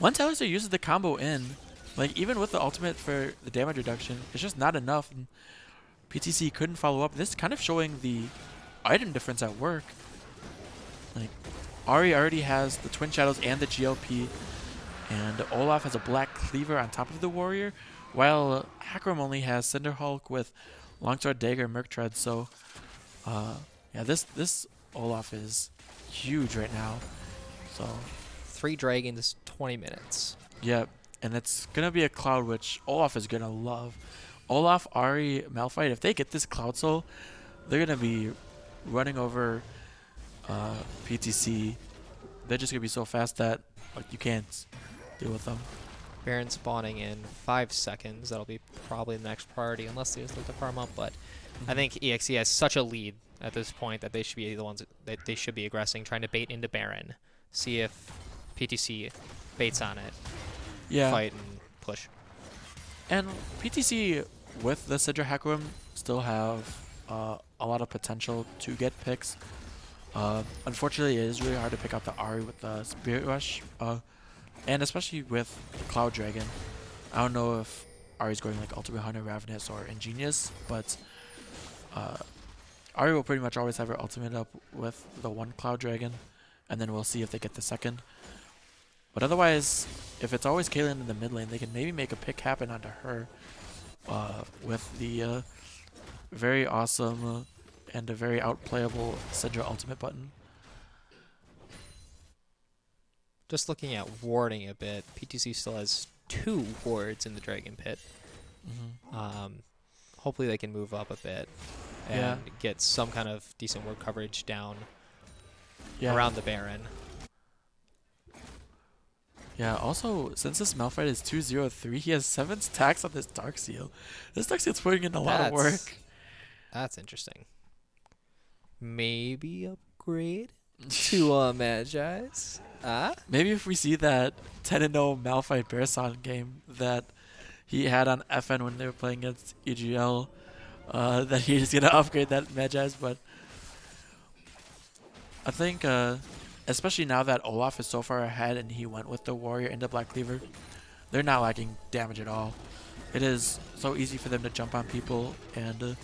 once Alistair uses the combo in, like even with the ultimate for the damage reduction, it's just not enough. And PTC couldn't follow up. This is kind of showing the item difference at work. Like Ahri already has the Twin Shadows and the GLP, and Olaf has a Black Cleaver on top of the Warrior, while Hakram only has Cinderhulk with Longsword, Dagger, Merc Tread. So yeah, this Olaf is huge right now. So
3 dragons, 20 minutes.
Yep, and it's gonna be a Cloud, which Olaf is gonna love. Olaf, Ahri, Malphite, if they get this Cloud Soul, they're gonna be running over PTC. They're just gonna be so fast that like you can't deal with them.
Baron spawning in 5 seconds. That'll be probably the next priority, unless they just look to farm up. But I think EXE has such a lead at this point that they should be the ones that they should be aggressing, trying to bait into Baron, see if PTC baits on it, fight and push.
And PTC with the Sidra Hakram still have a lot of potential to get picks. Unfortunately, it is really hard to pick out the Ahri with the Spirit Rush, and especially with the Cloud Dragon. I don't know if Ahri's going like Ultimate Hunter, Ravenous, or Ingenious, but Ahri will pretty much always have her ultimate up with the one Cloud Dragon, and then we'll see if they get the second. But otherwise, if it's always Caitlyn in the mid lane, they can maybe make a pick happen onto her with the very awesome and a very outplayable Syndra ultimate button.
Just looking at warding a bit, PTC still has 2 wards in the Dragon Pit. Hopefully they can move up a bit and get some kind of decent ward coverage down around the Baron.
Yeah, also, since this Malphite is 2-0-3, he has 7 stacks on this Dark Seal. This Dark Seal's putting in a lot of work.
That's interesting. Maybe upgrade to Magi's.
Maybe if we see that 10-0 Malphite Bearson game that he had on FN when they were playing against EGL, that he's going to upgrade that Magi's. But I think, especially now that Olaf is so far ahead and he went with the Warrior into Black Cleaver, they're not lacking damage at all. It is so easy for them to jump on people and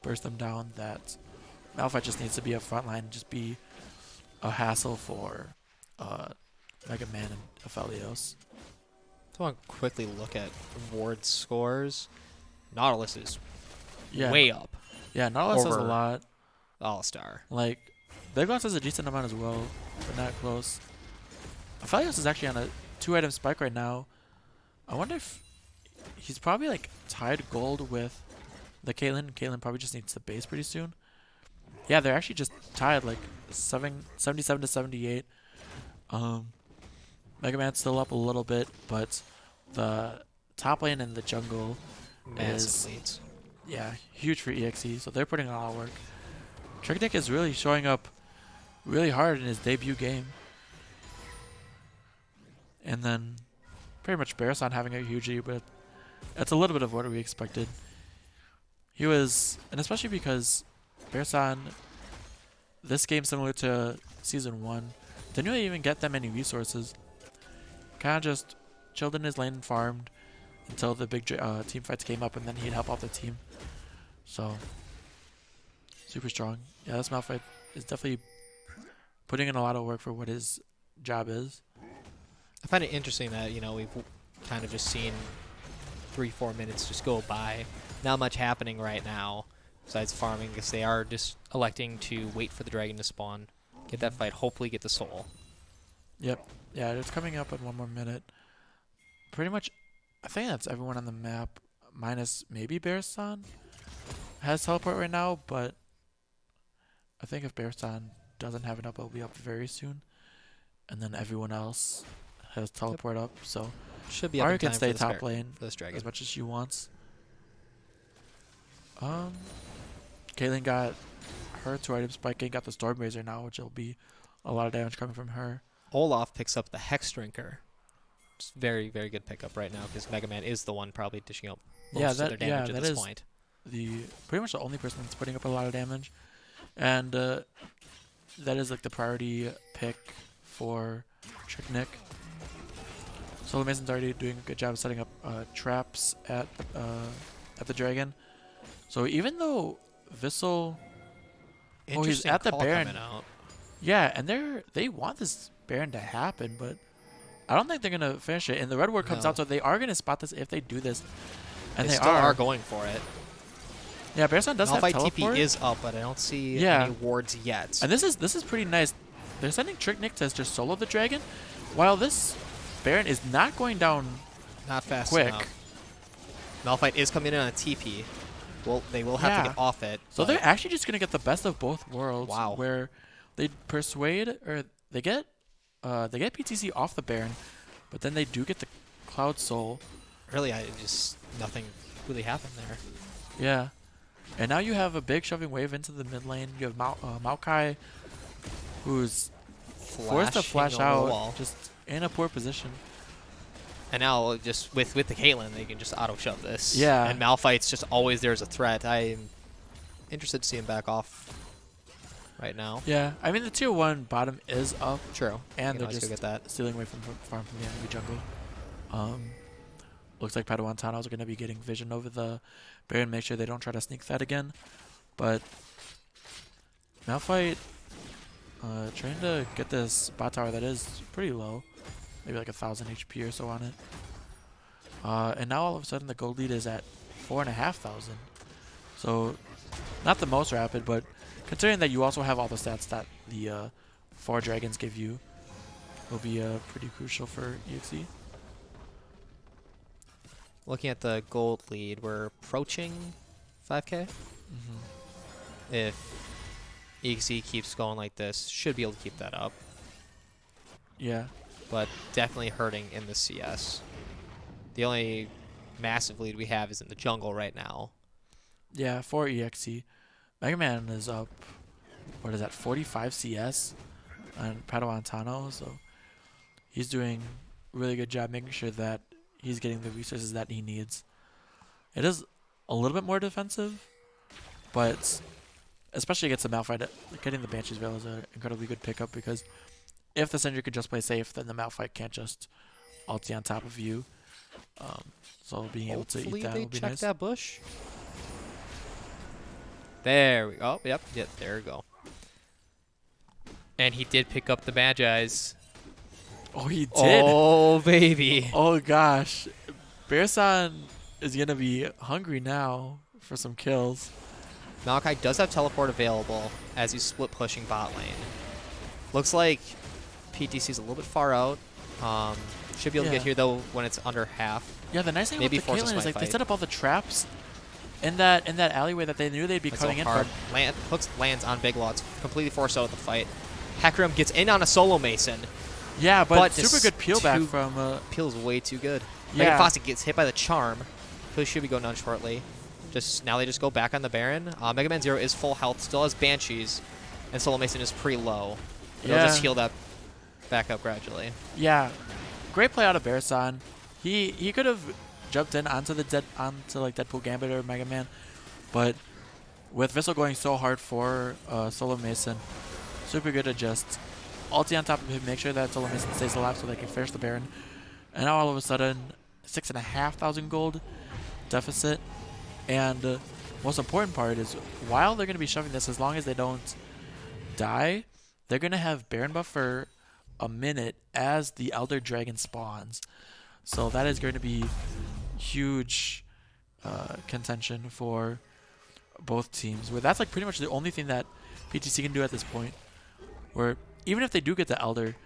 burst them down that Malphite just needs to be up front line and just be a hassle for Mega Man and Aphelios.
I want to quickly look at ward scores. Nautilus is
Yeah.
way up.
Yeah, Nautilus has a
over
lot.
All-Star.
Like, Big Loss has a decent amount as well, but not close. Aphelios is actually on a 2-item spike right now. I wonder if he's probably like tied gold with the Caitlyn. Caitlyn probably just needs the base pretty soon. Yeah, they're actually just tied like 77 to 78. Mega Man's still up a little bit, but the top lane and the jungle
Massive leads.
Yeah, huge for EXE, so they're putting in a lot of work. Tricknick is really showing up really hard in his debut game. And then pretty much Bearson having a huge lead, but that's a little bit of what we expected. He was, and especially because Bearson, this game similar to Season 1, didn't really even get that many resources. Kind of just chilled in his lane and farmed until the big team fights came up, and then he'd help out the team. So, super strong. Yeah, this Malphite is definitely putting in a lot of work for what his job is.
I find it interesting that, you know, we've kind of just seen 3-4 minutes just go by. Not much happening right now besides farming, because they are just electing to wait for the dragon to spawn, get that fight, hopefully get the soul.
Yep. Yeah, it's coming up in 1 more minute. Pretty much, I think that's everyone on the map, minus maybe Bearson has teleport right now, but I think if Bearson doesn't have it up, it'll be up very soon. And then everyone else has teleport up, so
should be up in
can
time
stay
for
top lane
for this dragon
as much as she wants. Caitlyn got her 2-item spike and got the Stormraiser now, which will be a lot of damage coming from her.
Olaf picks up the Hex Drinker. It's very, very good pickup right now because Mega Man is the one probably dishing out most of their damage at this point.
Pretty much the only person that's putting up a lot of damage, and that is like the priority pick for Tricknick. Solar Mason's already doing a good job of setting up traps at the dragon. So even though Vissel, oh, he's at the Baron. Yeah, and they want this Baron to happen, but I don't think they're gonna finish it. And the red ward comes out, so they are gonna spot this if they do this. And they
still are going for it.
Yeah, Bearson does have teleport.
TP is up, but I don't see any wards yet.
And this is pretty nice. They're sending Trick Nick to just solo the dragon, while this Baron is not going down
quick. Enough. Malphite is coming in on a TP. Well, they will have to get off it.
So they're actually just gonna get the best of both worlds.
Wow.
Where they persuade or they get PTC off the Baron, but then they do get the Cloud Soul.
Really, nothing really happened there.
Yeah. And now you have a big shoving wave into the mid lane. You have Maokai, who's forced to flash out, just in a poor position.
And now, just with the Caitlyn, they can just auto-shove this.
Yeah.
And Malphite's just always there as a threat. I'm interested to see him back off right now.
Yeah. I mean, the tier 1 bottom is up.
True.
And they're just stealing away from farm from the enemy jungle. Looks like Padawan Tano's are going to be getting vision over the Baron, make sure they don't try to sneak that again. But Malphite trying to get this bot tower that is pretty low. Maybe like 1,000 HP or so on it. And now all of a sudden the gold lead is at 4,500. So not the most rapid, but considering that you also have all the stats that the 4 dragons give you, will be pretty crucial for EXE.
Looking at the gold lead, we're approaching 5K. If EXE keeps going like this, should be able to keep that up.
Yeah.
But definitely hurting in the CS. The only massive lead we have is in the jungle right now.
Yeah, for EXE. Mega Man is up, what is that, 45 CS on Padawan Tano, so he's doing a really good job making sure that he's getting the resources that he needs. It is a little bit more defensive, but especially against the Malphite, getting the Banshee's Veil is an incredibly good pickup, because if the Sentry could just play safe, then the Malphite can't just ulti on top of you. So being able to eat that would be nice.
That bush. There we go. Yep, there we go. And he did pick up the Magi's.
Oh, he did.
Oh, baby.
Oh, gosh. Bearson is going to be hungry now for some kills.
Maokai does have teleport available as he's split pushing bot lane. Looks like PTC's a little bit far out. Should be able to get here, though, when it's under half.
Yeah, the nice thing about the Caitlyn is like they set up all the traps in that alleyway that they knew they'd be coming in from.
Hooks lands on Big Lots, completely forced out of the fight. Hecarim gets in on a solo Mason.
Yeah, but super good peel back from...
Peel's way too good.
Yeah.
Megan Fawcett gets hit by the charm. Who should be going down shortly. Now they just go back on the Baron. Mega Man Zero is full health, still has Banshees, and Solo Mason is pretty low. They'll just heal that back up gradually.
Yeah, great play out of Bearson. He could have jumped in onto like Deadpool Gambit or Mega Man, but with Vissel going so hard for Solo Mason, super good to just ulti on top of him, make sure that Solo Mason stays alive so they can finish the Baron. And now all of a sudden, 6,500 gold deficit. And most important part is, while they're going to be shoving this, as long as they don't die, they're going to have Baron buff for a minute as the Elder Dragon spawns. So that is going to be huge contention for both teams. Where that's like pretty much the only thing that PTC can do at this point. Where even if they do get the Elder,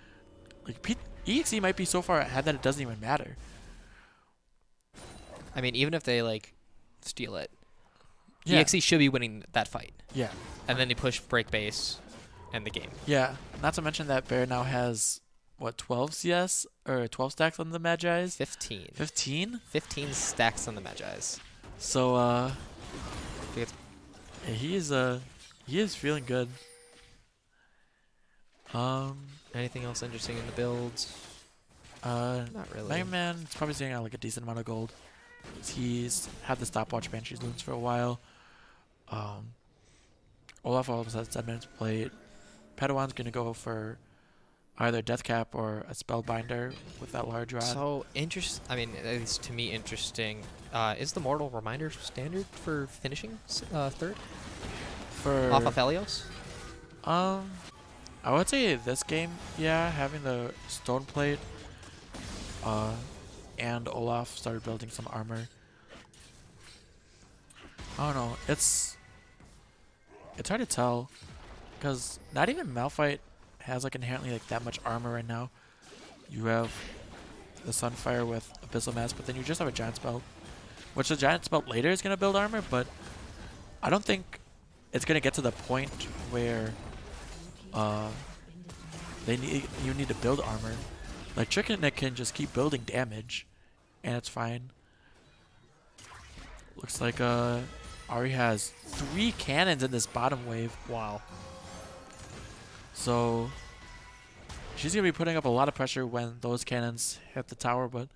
like EXE might be so far ahead that it doesn't even matter.
I mean, even if they steal it,
yeah.
EXE should be winning that fight.
Yeah.
And then they push break base and the game.
Yeah. Not to mention that Bear now has, what, 12 CS? Or 12 stacks on the Magi's?
15.
15?
15 stacks on the Magi's.
So, he is feeling good.
Anything else interesting in the builds? Not really.
Mega Man is probably seeing like a decent amount of gold. He's had the stopwatch Banshees loons for a while. Olaf all of a sudden 7 minutes played. Padawan's gonna go for either Death Cap or a Spellbinder with that large rod.
So I mean, at least to me, interesting. Is the Mortal Reminder standard for finishing third?
For
off of Helios?
I would say this game, yeah, having the Stone Plate, and Olaf started building some armor. I don't know. It's hard to tell because not even Malphite has like inherently like that much armor right now. You have the Sunfire with Abyssal Mask, but then you just have a Giant Spell, which the Giant Spell later is gonna build armor, but I don't think it's gonna get to the point where you need to build armor. Like Trick and Nick can just keep building damage, and it's fine. Looks like Ari has 3 cannons in this bottom wave.
Wow.
So she's gonna be putting up a lot of pressure when those cannons hit the tower, but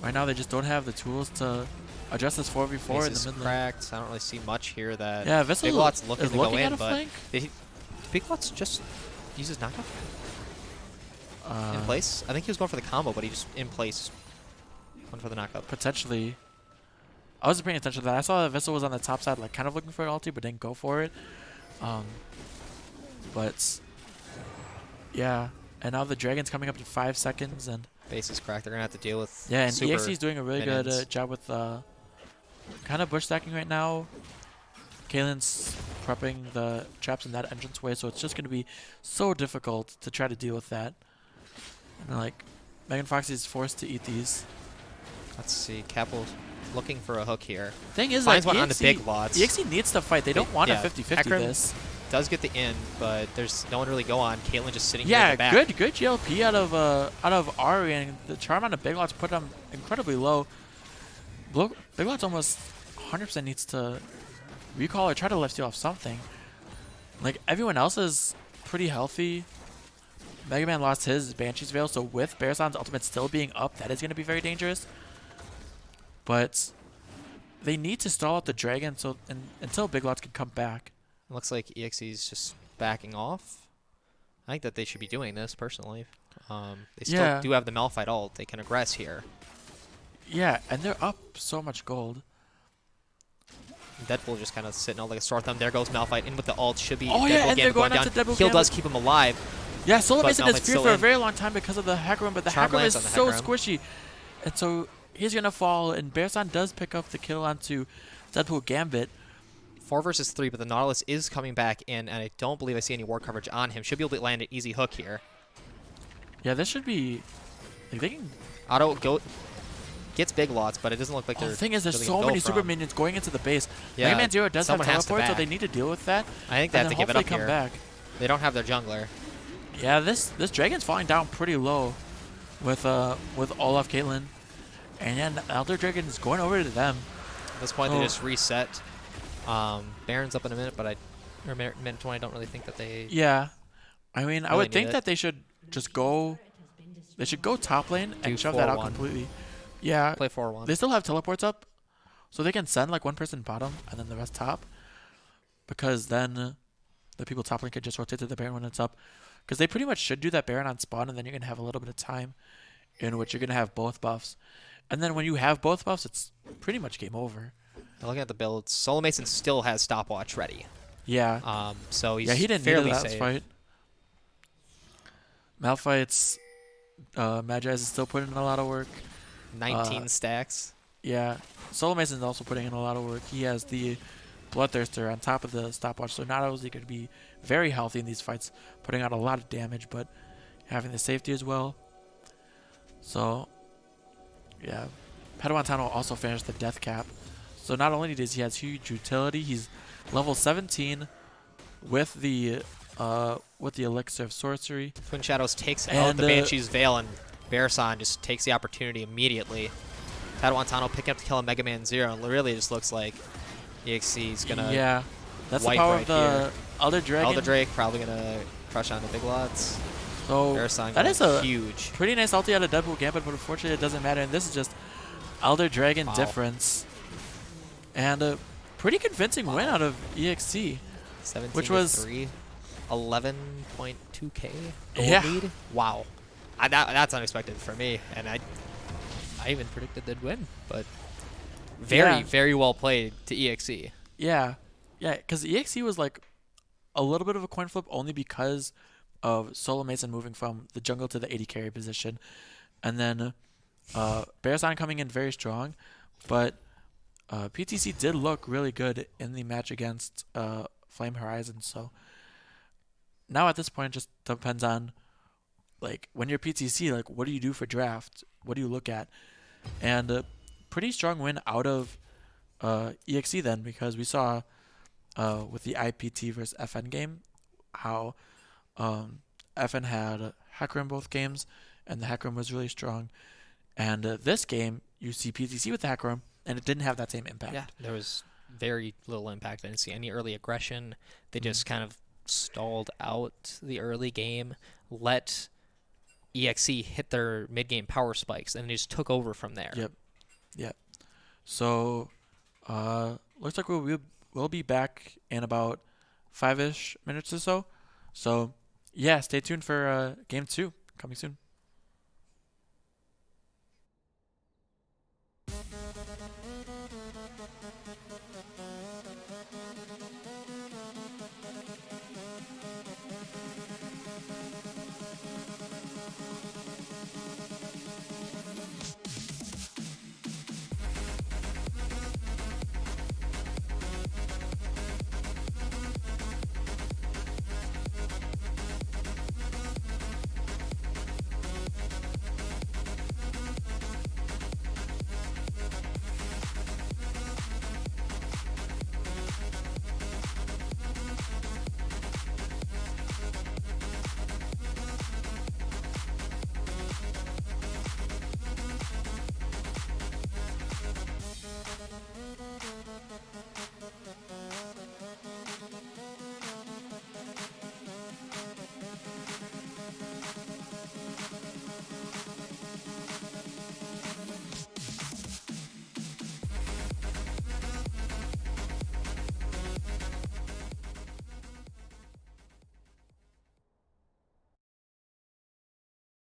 right now they just don't have the tools to address this 4v4 in the mid lane.
Cracked. I don't really see much here that
Big
Lots looking to go
at
in,
a
but
flank?
Big Lots just uses knockout in place. I think he was going for the combo, but he just in place went for the knockup.
Potentially. I wasn't paying attention to that. I saw that Vissel was on the top side, like kind of looking for an ulti, but didn't go for it. But yeah, and now the Dragon's coming up to 5 seconds, and
base is cracked. They're gonna have to deal with
and EXE is doing a really
minions.
good job with kind of bush stacking right now. Kaelin's prepping the traps in that entranceway, so it's just gonna be so difficult to try to deal with that. And like Megan Foxy is forced to eat these.
Let's see, Capel's looking for a hook here.
Thing is,
finds
like,
one on the Big Lots.
EXE needs to fight. They don't want a 50-50 this.
Does get the in, but there's no one to really go on. Caitlyn just sitting here in the back.
Good GLP out of Ari, and the charm on the Big Lots put them incredibly low. Big Lots almost 100% needs to recall or try to lifesteal off something. Like everyone else is pretty healthy. Mega Man lost his Banshee's Veil, so with Bearsan's ultimate still being up, that is going to be very dangerous. But they need to stall out the Dragon until Big Lots can come back.
It looks like EXE is just backing off. I think that they should be doing this, personally. They still do have the Malphite ult. They can aggress here.
Yeah, and they're up so much gold.
Deadpool just kind of sitting out like a sore thumb. There goes Malphite in with the ult. Should be
Deadpool
and they're
going out to Deadpool
Heal
Gambit.
does keep him alive.
Yeah, Solar Mason is feared for a very long time because of the Hack Room, but the Hack Room is so squishy. And so he's going to fall, and Bearsan does pick up the kill onto Deadpool Gambit.
4 versus 3, but the Nautilus is coming back in, and I don't believe I see any ward coverage on him. Should be able to land an easy hook here.
Yeah, this should be... Like, they can...
Auto go... Gets Big Lots, but it doesn't look like they're...
The thing is, there's
really
so many
from.
super minions going into the base.
Yeah,
Mega Man Zero does have
has to
teleport, so
back.
they need to deal with that.
I think they have to give it up
come
here.
Back.
They don't have their jungler.
Yeah, this Dragon's falling down pretty low with Olaf Caitlyn. And yeah, the Elder Dragon is going over to them.
At this point, they just reset. Baron's up in a minute, but minute 20, I don't really think that they...
Yeah. I mean,
really
I would think that they should just go... They should go top lane and shove that out completely. Yeah.
Play 4-1.
They still have teleports up, so they can send like one person bottom and then the rest top. Because then the people top lane can just rotate to the Baron when it's up. Because they pretty much should do that Baron on spawn, and then you're going to have a little bit of time in which you're going to have both buffs. And then when you have both buffs, it's pretty much game over.
Looking at the builds, Solar Mason still has stopwatch ready.
Yeah.
So he's
he didn't
fairly
need that
safe.
fight. Malphite's Magi is still putting in a lot of work.
19 stacks.
Yeah. Solar Mason's also putting in a lot of work. He has the Bloodthirster on top of the stopwatch, so not only is he going to be very healthy in these fights, putting out a lot of damage, but having the safety as well. So, yeah. Padawan also finished the death cap. So not only does he have huge utility, he's level 17 with the Elixir of Sorcery.
Twin Shadows takes out the Banshee's Veil, and Bearsan just takes the opportunity immediately. Padawan picking up the kill on Mega Man Zero, and really just looks like EXE is going to
that's the power of the Elder Dragon.
Elder Drake probably going to crush on the Big Lots.
So
Bearsan
that is a
huge.
Pretty nice ulti out of Deadpool Gambit, but unfortunately it doesn't matter. And this is just Elder Dragon difference. And a pretty convincing win out of EXE.
17
which was
3. 11.2k gold
Yeah.
lead. Wow, that's unexpected for me, and I even predicted they'd win, but very well played to EXE.
Yeah, because EXE was like a little bit of a coin flip only because of Solo Mason moving from the jungle to the AD carry position, and then Bearson coming in very strong, but PTC did look really good in the match against Flame Horizon. So now at this point, it just depends on like when you're PTC, like what do you do for draft? What do you look at? And pretty strong win out of EXE then, because we saw with the IPT versus FN game how FN had Hacker in both games, and the Hacker was really strong. And this game, you see PTC with the Hacker, and it didn't have that same impact.
Yeah, there was very little impact. I didn't see any early aggression. They just kind of stalled out the early game, let EXE hit their mid-game power spikes, and they just took over from there.
Yep. So, looks like we'll be back in about 5-ish minutes or so. So, yeah, stay tuned for Game 2 coming soon.